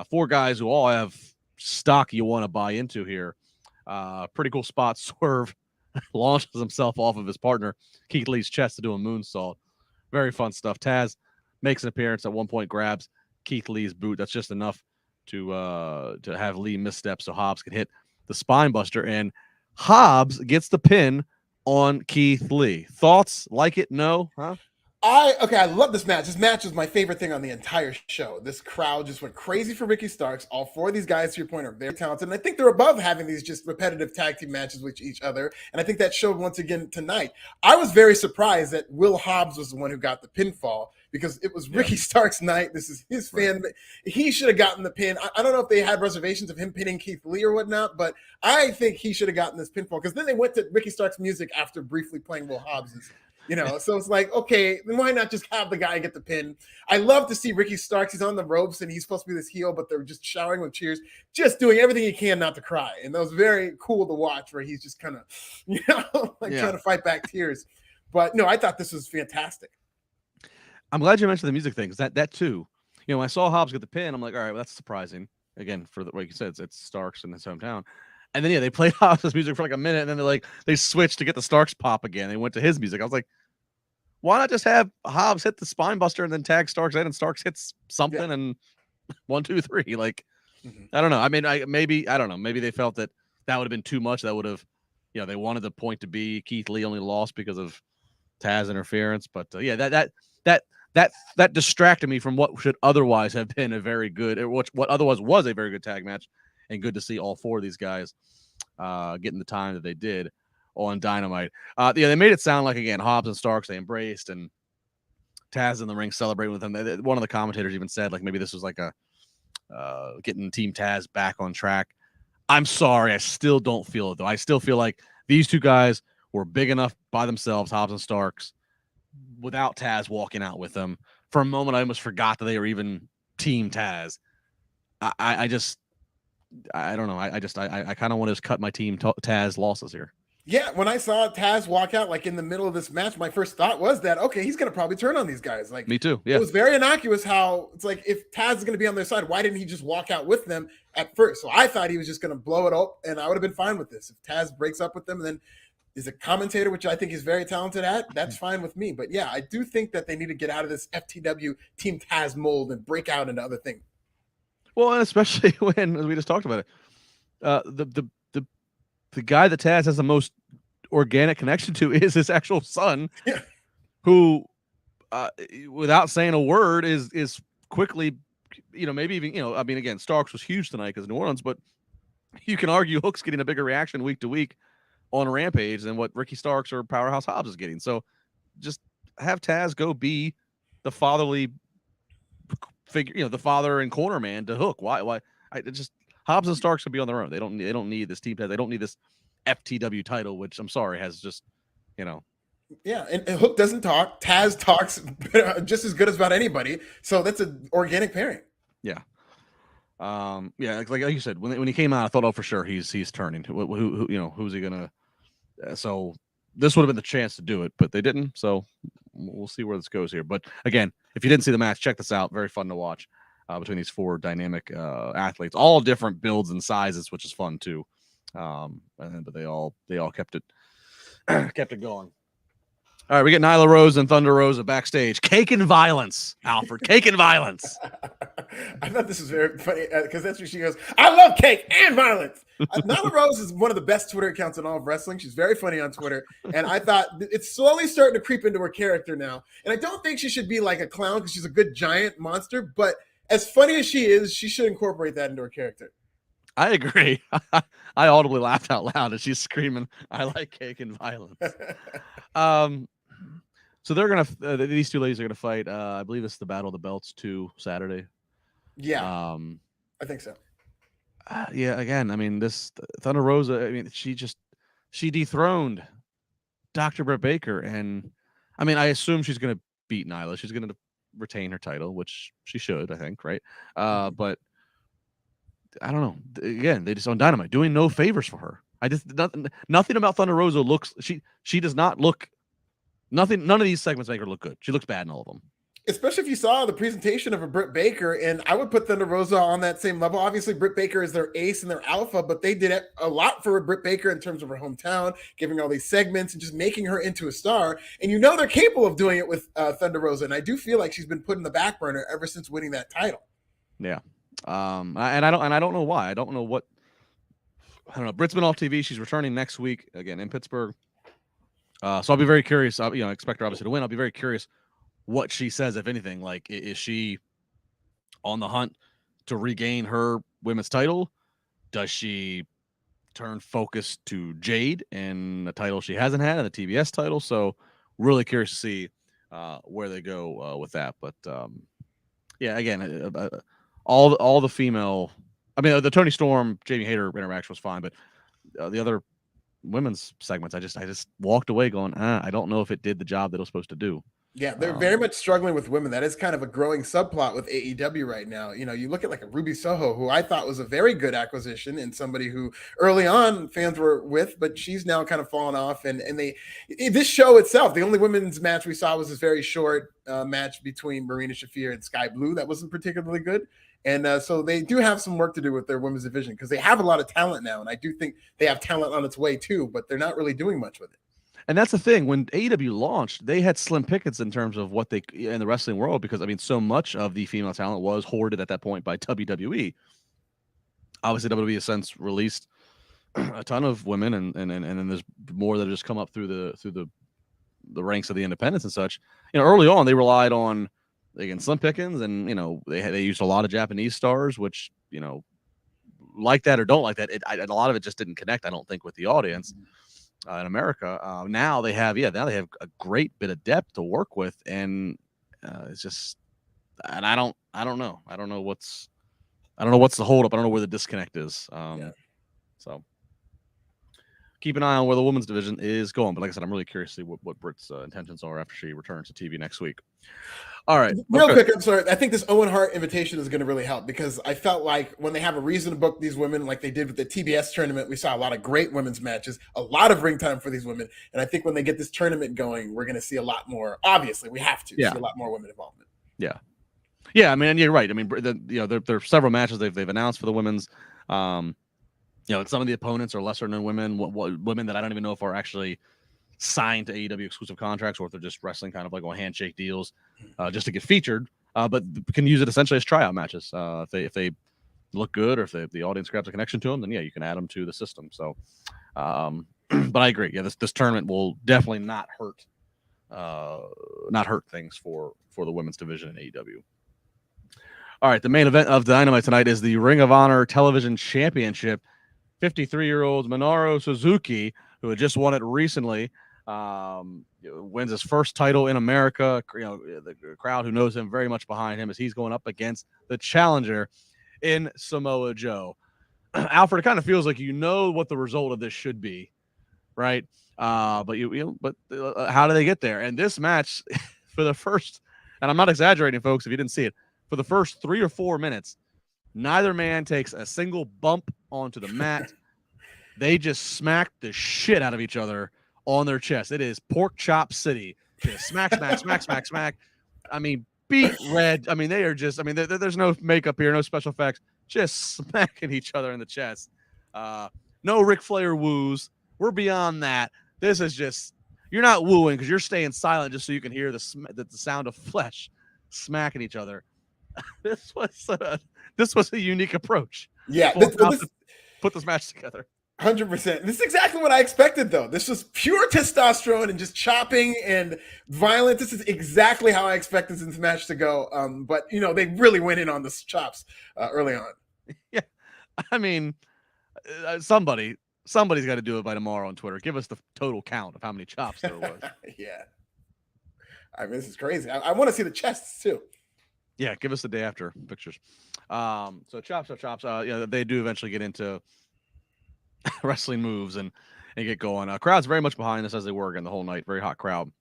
Four guys who all have stock you want to buy into here. Pretty cool spot. Swerve launches himself off of his partner Keith Lee's chest to do a moonsault. Very fun stuff. Taz makes an appearance at one point, grabs Keith Lee's boot. That's just enough to have Lee misstep so Hobbs can hit the spine buster, and Hobbs gets the pin on Keith Lee. Thoughts? Like it? No? Huh? I love this match. This match is my favorite thing on the entire show. This crowd just went crazy for Ricky Starks. All four of these guys, to your point, are very talented. And I think they're above having these just repetitive tag team matches with each other. And I think that showed once again tonight. I was very surprised that Will Hobbs was the one who got the pinfall because it was Ricky Starks' night. This is his fan. He should have gotten the pin. I don't know if they had reservations of him pinning Keith Lee or whatnot, but I think he should have gotten this pinfall because then they went to Ricky Starks' music after briefly playing Will Hobbs's. So it's like, okay, then why not just have the guy get the pin? I love to see Ricky Starks. He's on the ropes and he's supposed to be this heel, but they're just showering with cheers, just doing everything he can not to cry. And that was very cool to watch where he's just kind of, trying to fight back tears. But no, I thought this was fantastic. I'm glad you mentioned the music thing because that too, when I saw Hobbs get the pin, I'm like, all right, well, that's surprising. Again, for like you said, it's Starks in his hometown. And then they played Hobbs' music for like a minute, and then they switched to get the Starks pop again. They went to his music. I was like, why not just have Hobbs hit the spine buster and then tag Starks in, and Starks hits something and 1, 2, 3. Like, I don't know. I mean, I don't know. Maybe they felt that would have been too much. That would have, they wanted the point to be Keith Lee only lost because of Taz interference. But that distracted me from what should otherwise have been a very good, or what otherwise was a very good tag match. And good to see all four of these guys getting the time that they did on Dynamite. They made it sound like, again, Hobbs and Starks, they embraced, and Taz in the ring celebrating with them. One of the commentators even said, like, maybe this was like a getting Team Taz back on track. I'm sorry. I still don't feel it, though. I still feel like these two guys were big enough by themselves, Hobbs and Starks, without Taz walking out with them. For a moment, I almost forgot that they were even Team Taz. I don't know. I kind of want to just cut my Team Taz losses here. Yeah, when I saw Taz walk out like in the middle of this match, my first thought was that, okay, he's going to probably turn on these guys. Like, me too. Yeah, it was very innocuous how it's like, if Taz is going to be on their side, why didn't he just walk out with them at first? So I thought he was just going to blow it up, and I would have been fine with this. If Taz breaks up with them and then is a commentator, which I think he's very talented at, that's fine with me. But yeah, I do think that they need to get out of this FTW Team Taz mold and break out into other things. Well, and especially when, as we just talked about it, the guy that Taz has the most organic connection to is his actual son, who, without saying a word, is quickly, maybe even, I mean, again, Starks was huge tonight because New Orleans, but you can argue Hook's getting a bigger reaction week to week on Rampage than what Ricky Starks or Powerhouse Hobbs is getting. So just have Taz go be the fatherly figure, the father and corner man to Hook. Why? Hobbs and Starks should be on their own. They don't need this Team Taz. They don't need this FTW title, which I'm sorry has just, Yeah, and Hook doesn't talk. Taz talks just as good as about anybody. So that's an organic pairing. Yeah. Like you said, when he came out, I thought, oh, for sure he's turning. Who who's he gonna? So this would have been the chance to do it, but they didn't. So we'll see where this goes here. But again, if you didn't see the match, check this out. Very fun to watch between these four dynamic athletes, all different builds and sizes, which is fun too. But they all kept it going. All right, we get Nyla Rose and Thunder Rosa backstage. Cake and violence, Alfred. Cake and violence. I thought this was very funny because that's where she goes, I love cake and violence. Nyla Rose is one of the best Twitter accounts in all of wrestling. She's very funny on Twitter. And I thought it's slowly starting to creep into her character now. And I don't think she should be like a clown because she's a good giant monster. But as funny as she is, she should incorporate that into her character. I agree. I audibly laughed out loud as she's screaming, I like cake and violence. So they're going to, these two ladies are going to fight. I believe it's the Battle of the Belts 2 Saturday. Yeah. I think so. Yeah. Again, I mean, this Thunder Rosa, I mean, she dethroned Dr. Britt Baker. And I mean, I assume she's going to beat Nyla. She's going to retain her title, which she should, I think, right? But I don't know. Again, they just on Dynamite doing no favors for her. I just nothing about Thunder Rosa looks. She does not look. Nothing. None of these segments make her look good. She looks bad in all of them. Especially if you saw the presentation of a Britt Baker, and I would put Thunder Rosa on that same level. Obviously, Britt Baker is their ace and their alpha, but they did a lot for Britt Baker in terms of her hometown, giving her all these segments and just making her into a star. And you know they're capable of doing it with Thunder Rosa, and I do feel like she's been put in the back burner ever since winning that title. Yeah, and I don't know why. I don't know what. I don't know. Britt's been off TV. She's returning next week again in Pittsburgh. So I'll be very curious. Expect her obviously to win. I'll be very curious what she says, if anything. Like, is she on the hunt to regain her women's title? Does she turn focus to Jade and the title she hasn't had, and the TBS title? So really curious to see where they go with that. But yeah, again, all the female. I mean, the Toni Storm, Jamie Hayter interaction was fine, but the other women's segments, I just walked away going, I don't know if it did the job that it was supposed to do. Yeah, they're very much struggling with women. That is kind of a growing subplot with AEW right now. You know, you look at like a Ruby Soho, who I thought was a very good acquisition and somebody who early on fans were with, but she's now kind of fallen off. And this show itself, the only women's match we saw was this very short match between Marina Shafir and Sky Blue. That wasn't particularly good. And so they do have some work to do with their women's division because they have a lot of talent now. And I do think they have talent on its way too, but they're not really doing much with it. And that's the thing. When AEW launched, they had slim pickings in terms of what they in the wrestling world, because I mean, so much of the female talent was hoarded at that point by WWE. Obviously, WWE has since released a ton of women, and then there's more that have just come up through the ranks of the independents and such. You know, early on they relied on, again, slim pickings, and you know they used a lot of Japanese stars, which, you know, like that or don't like that, a lot of it just didn't connect, I don't think, with the audience. In America, now they have a great bit of depth to work with, and it's just, and I don't know what's the holdup. I don't know where the disconnect is. So keep an eye on where the women's division is going. But like I said, I'm really curious to see what Britt's intentions are after she returns to TV next week. All right. Real quick, I'm sorry. I think this Owen Hart invitation is going to really help, because I felt like when they have a reason to book these women, like they did with the TBS tournament, we saw a lot of great women's matches, a lot of ring time for these women. And I think when they get this tournament going, we're going to see a lot more. Obviously, we have to see a lot more women involvement. Yeah. Yeah. I mean, you're right. I mean, there are several matches they've announced for the women's. Some of the opponents are lesser known women, women that I don't even know if are actually signed to AEW exclusive contracts, or if they're just wrestling kind of like on handshake deals just to get featured, but can use it essentially as tryout matches. If they look good, or if the audience grabs a connection to them, then you can add them to the system. So, but I agree. Yeah, this tournament will definitely not hurt things for the women's division in AEW. All right, the main event of Dynamite tonight is the Ring of Honor Television Championship. 53-year-old Minoru Suzuki, who had just won it recently, wins his first title in America. The crowd who knows him very much behind him, as he's going up against the challenger in Samoa Joe. Alfred, it kind of feels like what the result of this should be, right? But how do they get there? And this match, for the first, and I'm not exaggerating, folks, if you didn't see it, for the first 3 or 4 minutes, neither man takes a single bump onto the mat. They just smack the shit out of each other on their chest. It is pork chop city. Just smack, smack, smack, smack, smack. I mean, beat red. I mean, they are just, I mean, there's no makeup here, no special effects. Just smacking each other in the chest. No Ric Flair woos. We're beyond that. This is just, you're not wooing because you're staying silent just so you can hear the sound of flesh smacking each other. This was a unique approach. Yeah, put this match together. 100%. This is exactly what I expected, though. This was pure testosterone and just chopping and violence. This is exactly how I expected this match to go. But they really went in on the chops early on. Yeah, I mean, somebody's got to do it by tomorrow on Twitter. Give us the total count of how many chops there was. Yeah, I mean, this is crazy. I want to see the chests too. Yeah, give us the day after pictures. So chops. They do eventually get into wrestling moves and get going. Crowd's very much behind this, as they were again the whole night. Very hot crowd.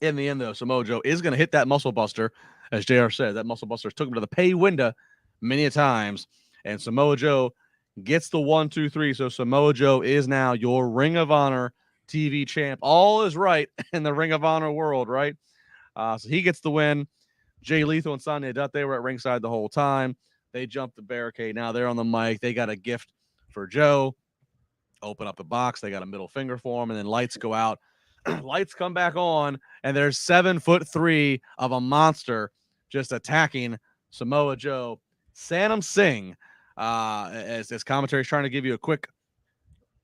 In the end, though, Samoa Joe is going to hit that muscle buster, as JR said. That muscle buster took him to the pay window many a times, and Samoa Joe gets the 1, 2, 3. So Samoa Joe is now your Ring of Honor TV champ. All is right in the Ring of Honor world, right? So he gets the win. Jay Lethal and Sonya Dutt, they were at ringside the whole time. They jumped the barricade. Now they're on the mic. They got a gift for Joe. Open up the box. They got a middle finger for him, and then lights go out. Lights come back on, and there's 7'3" of a monster just attacking Samoa Joe. Sanam Singh, as commentary is trying to give you a quick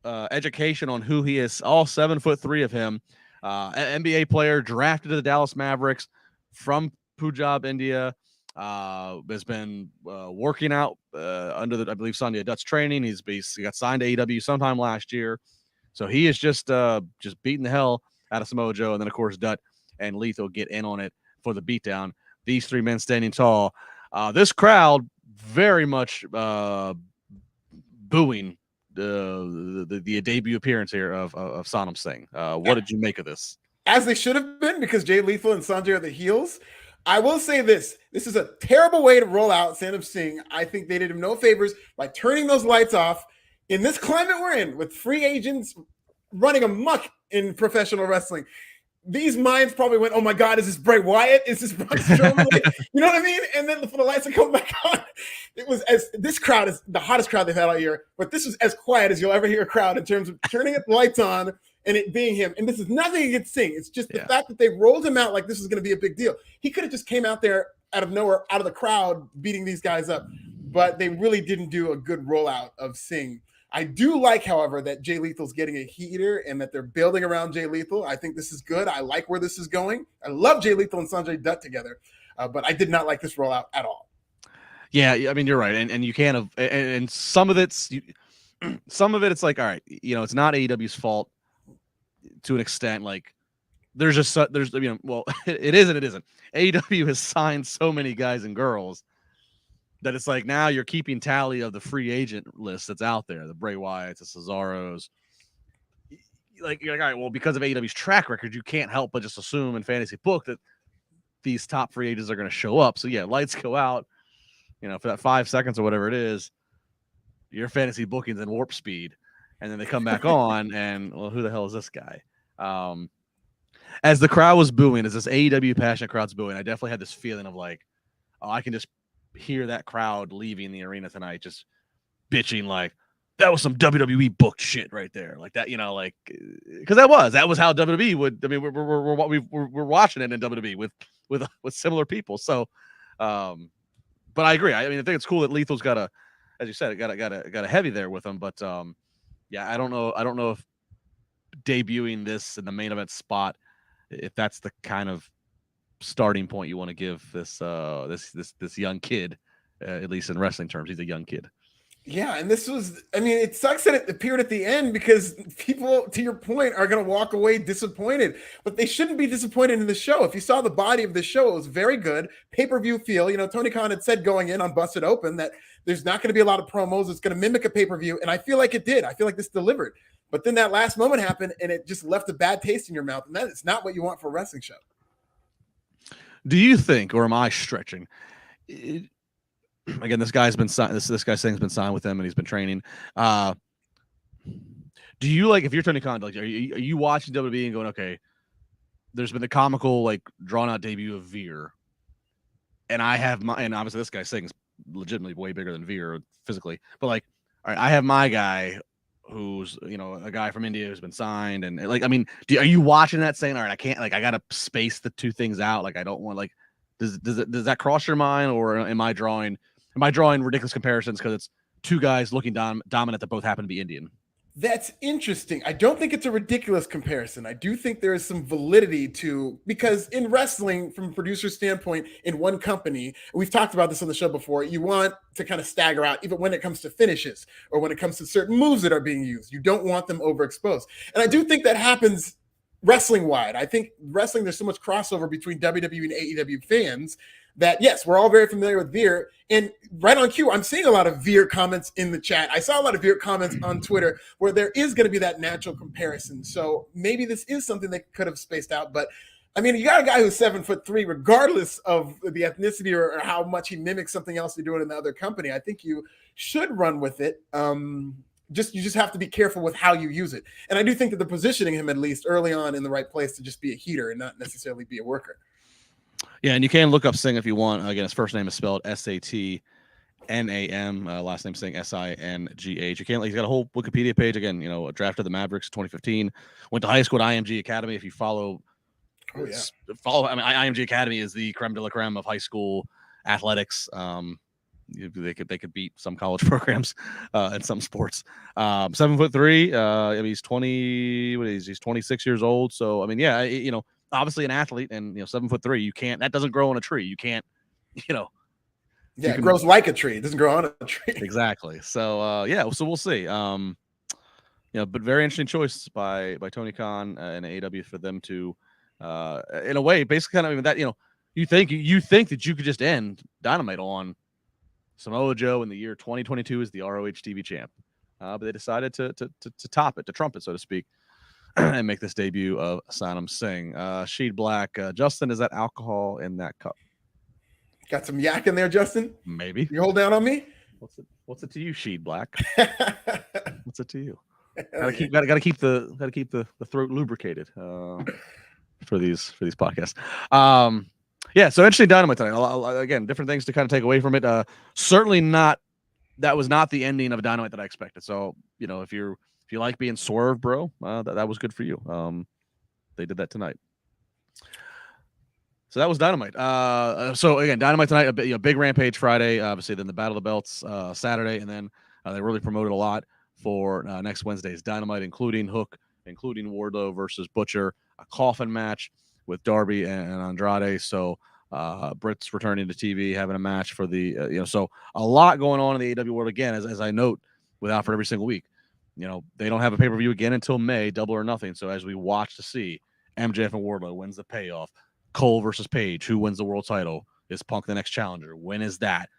education on who he is. All 7'3" of him. NBA player drafted to the Dallas Mavericks from Punjab, India. Has been working out under the, I believe, Sonya Dutt's training. He got signed to AEW sometime last year. So he is just beating the hell out of Samoa Joe. And then, of course, Dutt and Lethal get in on it for the beatdown. These three men standing tall. This crowd very much booing the debut appearance here of Sanam Singh. What did you make of this? As they should have been, because Jay Lethal and Sanjay are the heels. I will say this. This is a terrible way to roll out Sanam Singh. I think they did him no favors by turning those lights off. In this climate we're in, with free agents running amok in professional wrestling, these minds probably went, "Oh my God, is this Bray Wyatt? Is this Braun Strowman?" You know what I mean? And then for the lights to come back on, it was this crowd is the hottest crowd they've had all year. But this was as quiet as you'll ever hear a crowd in terms of turning the lights on and it being him. And this is nothing against Singh. It's just the fact that they rolled him out like this was going to be a big deal. He could have just came out there out of nowhere, out of the crowd, beating these guys up. But they really didn't do a good rollout of Singh. I do like, however, that Jay Lethal's getting a heater and that they're building around Jay Lethal. I think this is good. I like where this is going. I love Jay Lethal and Sanjay Dutt together, but I did not like this rollout at all. Yeah, I mean, you're right, and you can't have, and some of it's like, all right, it's not AEW's fault to an extent. Like, there's well, it is and it isn't. AEW has signed so many guys and girls that it's like now you're keeping tally of the free agent list that's out there, the Bray Wyatts, the Cesaros. Like, you're like, all right, well, because of AEW's track record, you can't help but just assume in fantasy book that these top free agents are going to show up. So yeah, lights go out, for that 5 seconds or whatever it is, your fantasy booking's in warp speed, and then they come back on, and well, who the hell is this guy? As the crowd was booing, as this AEW passionate crowd's booing, I definitely had this feeling of like, oh, I can just hear that crowd leaving the arena tonight, just bitching like that was some WWE booked shit right there, like that, like, because that was how WWE would. I mean, we're watching it in WWE with similar people. So, but I agree. I mean, I think it's cool that Lethal's got a, as you said, got a heavy there with him. But yeah, I don't know if debuting this in the main event spot, if that's the kind of starting point you want to give this young kid, at least in wrestling terms. He's a young kid. Yeah, and this was, I mean, it sucks that it appeared at the end because people, to your point, are going to walk away disappointed, but they shouldn't be disappointed in the show. If you saw the body of the show, it was very good. Pay-per-view feel. Tony Khan had said going in on Busted Open that there's not going to be a lot of promos. It's going to mimic a pay-per-view, and I feel like it did. I feel like this delivered. But then that last moment happened, and it just left a bad taste in your mouth, and that is not what you want for a wrestling show. Do you think, or am I stretching? Again, this guy's been signed. This guy Singh's been signed with them, and he's been training. Do you, like, if you're Tony Khan, like, are you watching WWE and going, okay, there's been the comical, like, drawn out debut of Veer, and and obviously this guy Singh's legitimately way bigger than Veer physically, but like, all right, I have my guy who's a guy from India who's been signed, and like, I mean, are you watching that saying, all right, I can't, like, I gotta space the two things out, like, I don't want, like, does that cross your mind, or am I drawing ridiculous comparisons because it's two guys looking dominant that both happen to be Indian? That's interesting. I don't think it's a ridiculous comparison. I do think there is some validity to, because in wrestling, from a producer standpoint, in one company, we've talked about this on the show before, you want to kind of stagger out, even when it comes to finishes or when it comes to certain moves that are being used. You don't want them overexposed. And I do think that happens wrestling wide. I think wrestling, there's so much crossover between WWE and AEW fans that, yes, we're all very familiar with Veer. And right on cue, I'm seeing a lot of Veer comments in the chat. I saw a lot of Veer comments on Twitter where there is going to be that natural comparison. So maybe this is something they could have spaced out. But I mean, you got a guy who's 7'3", regardless of the ethnicity or how much he mimics something else you're doing in the other company. I think you should run with it. You just have to be careful with how you use it. And I do think that the positioning him at least early on in the right place to just be a heater and not necessarily be a worker. Yeah, and you can look up Singh if you want. Again, his first name is spelled Satnam, last name Singh Singh. You can't. He's got a whole Wikipedia page. Again, drafted the Mavericks 2015. Went to high school at IMG Academy. If you follow. I mean, IMG Academy is the creme de la creme of high school athletics. They could beat some college programs in some sports. 7'3". I mean, he's 20. What is he's 26 years old. So I mean, yeah, obviously an athlete, and 7'3". You can't. That doesn't grow on a tree. You can't. Yeah, it grows like a tree. It doesn't grow on a tree. Exactly. So so we'll see. But very interesting choice by Tony Khan and AEW for them to. In a way, basically kind of that, you think that you could just end Dynamite on Samoa Joe in the year 2022 as the ROH TV champ, but they decided to top it, to trump it, so to speak, and make this debut of Satnam Singh. Sheed Black, Justin, is that alcohol in that cup? Got some yak in there, Justin? Maybe. You hold down on me? What's it to you, Sheed Black? What's it to you? Gotta keep the throat lubricated. For these podcasts. So interesting Dynamite tonight. Again, different things to kind of take away from it. Certainly not, that was not the ending of Dynamite that I expected. So, if you like being swerved, bro, that was good for you. They did that tonight. So that was Dynamite. So again, Dynamite tonight, a big Rampage Friday, obviously, then the Battle of the Belts Saturday, and then they really promoted a lot for next Wednesday's Dynamite, including Hook, including Wardlow versus Butcher, a coffin match with Darby and Andrade. So Britt's returning to TV, having a match for the, so a lot going on in the AEW world again, as I note with Alfred every single week. They don't have a pay-per-view again until May, Double or Nothing. So as we watch to see MJF and Wardlow, when's the payoff? Cole versus Page, who wins the world title? Is Punk the next challenger? When is that?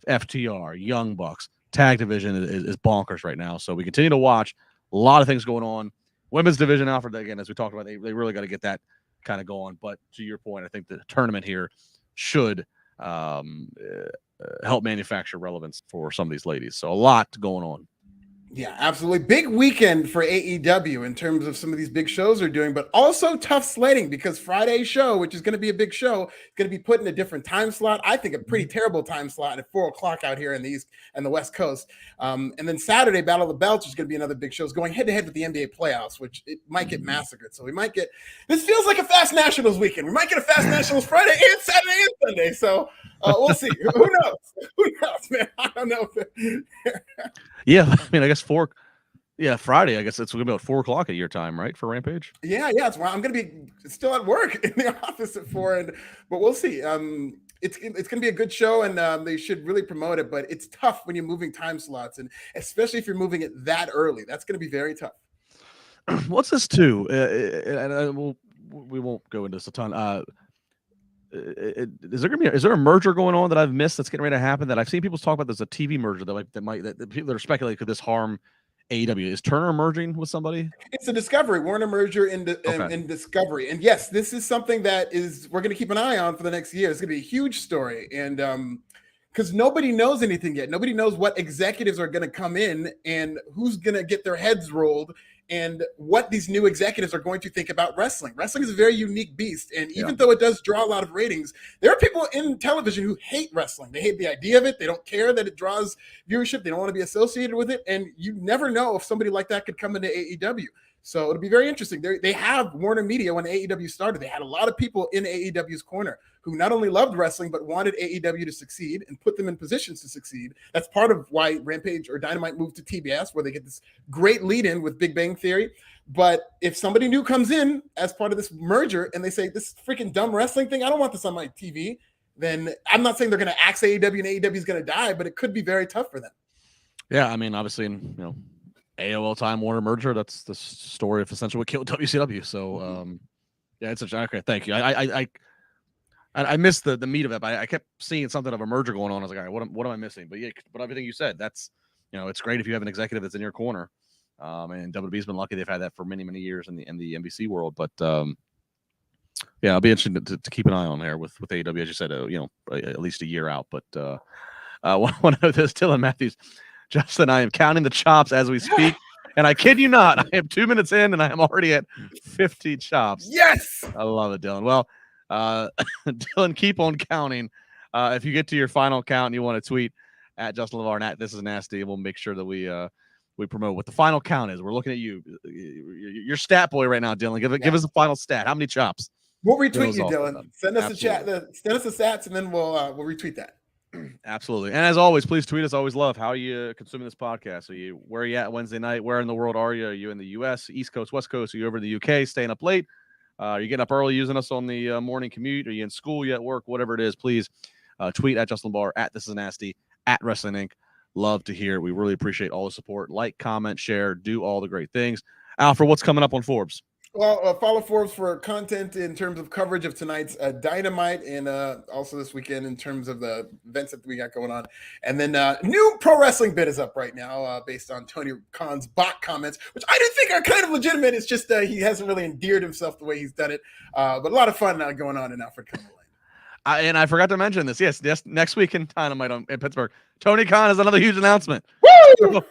FTR, Young Bucks, tag division is bonkers right now. So we continue to watch a lot of things going on. Women's division, Alfred, again, as we talked about, they really got to get that kind of going. But to your point, I think the tournament here should help manufacture relevance for some of these ladies. So a lot going on. Yeah, absolutely. Big weekend for AEW in terms of some of these big shows they're doing, but also tough sledding because Friday's show, which is going to be a big show, is going to be put in a different time slot. I think a pretty terrible time slot at 4:00 out here in the East and the West Coast. And then Saturday, Battle of the Belts is going to be another big show. It's going head to head with the NBA playoffs, which it might get massacred. So we might get, this feels like a Fast Nationals weekend. We might get a Fast Nationals Friday and Saturday and Sunday. So we'll see. Who knows? Who knows, man? I don't know. Yeah, I mean, I guess Friday. I guess it's going to be about 4:00 at your time, right, for Rampage? Yeah. That's why I'm going to be still at work in the office at 4, but we'll see. It's going to be a good show, and they should really promote it. But it's tough when you're moving time slots, and especially if you're moving it that early. That's going to be very tough. What's this too? And we won't go into this a ton. Is there a merger going on that I've missed that's getting ready to happen that I've seen people talk about? There's a TV merger that people that are speculating could this harm AEW. Is Turner merging with somebody? It's a Discovery, Warner merger in Discovery, and yes, this is something that we're going to keep an eye on for the next year. It's going to be a huge story, and because nobody knows anything yet. Nobody knows what executives are going to come in and who's going to get their heads rolled and what these new executives are going to think about wrestling. Wrestling is a very unique beast. And even though it does draw a lot of ratings, there are people in television who hate wrestling. They hate the idea of it. They don't care that it draws viewership. They don't want to be associated with it. And you never know if somebody like that could come into AEW. So it'll be very interesting. They have Warner Media when AEW started. They had a lot of people in AEW's corner who not only loved wrestling, but wanted AEW to succeed and put them in positions to succeed. That's part of why Rampage or Dynamite moved to TBS, where they get this great lead in with Big Bang Theory. But if somebody new comes in as part of this merger and they say, this freaking dumb wrestling thing, I don't want this on my TV, then I'm not saying they're going to axe AEW and AEW is going to die, but it could be very tough for them. Yeah, I mean, obviously, AOL Time Warner merger, that's the story of essentially what killed WCW. So it's okay. Thank you. I missed the meat of it, but I kept seeing something of a merger going on. I was like, all right, what am I missing? But yeah, but everything you said, that's it's great if you have an executive that's in your corner. And WWE's been lucky; they've had that for many, many years in the NBC world. But Yeah, I'll be interested to keep an eye on there with AEW. As you said, at least a year out. But one of this, Dylan Matthews, Justin, I am counting the chops as we speak. And I kid you not, I am 2 minutes in and I am already at 50 chops. Yes. I love it, Dylan. Well, Dylan, keep on counting. If you get to your final count and you want to tweet at Justin LaBar and at This Is Nasty, we'll make sure that we promote what the final count is. We're looking at you. You're stat boy right now, Dylan. Give us a final stat. How many chops? We'll retweet you, Dylan. Send us a chat. Send us the stats, and then we'll retweet that. Absolutely. And as always, please tweet us. Always love. How are you consuming this podcast? Where are you at Wednesday night? Where in the world are you? Are you in the U.S., East Coast, West Coast? Are you over in the UK, staying up late? Are you getting up early using us on the morning commute? Are you in school? Are you at work? Whatever it is, please tweet at Justin LaBar, at This Is Nasty, at Wrestling Inc. Love to hear it. We really appreciate all the support. Like, comment, share, do all the great things. Alfred, what's coming up on Forbes? Well, follow Forbes for content in terms of coverage of tonight's Dynamite and also this weekend in terms of the events that we got going on. And then new pro wrestling bit is up right now based on Tony Khan's bot comments, which I do think are kind of legitimate. It's just he hasn't really endeared himself the way he's done it. But a lot of fun going on in Alfred Konuwa. And I forgot to mention this. Yes, next week in Dynamite in Pittsburgh, Tony Khan has another huge announcement. Woo!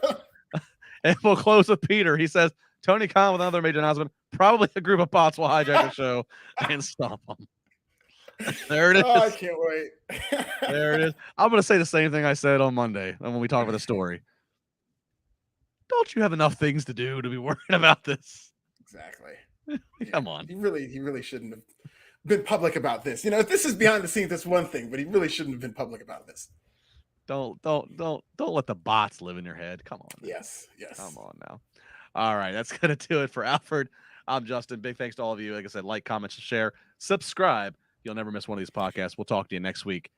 And we'll close with Peter. He says, Tony Khan with another major announcement. Probably a group of bots will hijack the show and stop them. There it is. Oh, I can't wait. There it is. I'm going to say the same thing I said on Monday when we talk about the story. Don't you have enough things to do to be worried about this? Exactly. Come on. He really shouldn't have been public about this. If this is behind the scenes, that's one thing, but he really shouldn't have been public about this. Don't let the bots live in your head. Come on. Yes. Come on now. All right, that's going to do it for Alfred. I'm Justin. Big thanks to all of you. Like I said, like, comment, share, subscribe. You'll never miss one of these podcasts. We'll talk to you next week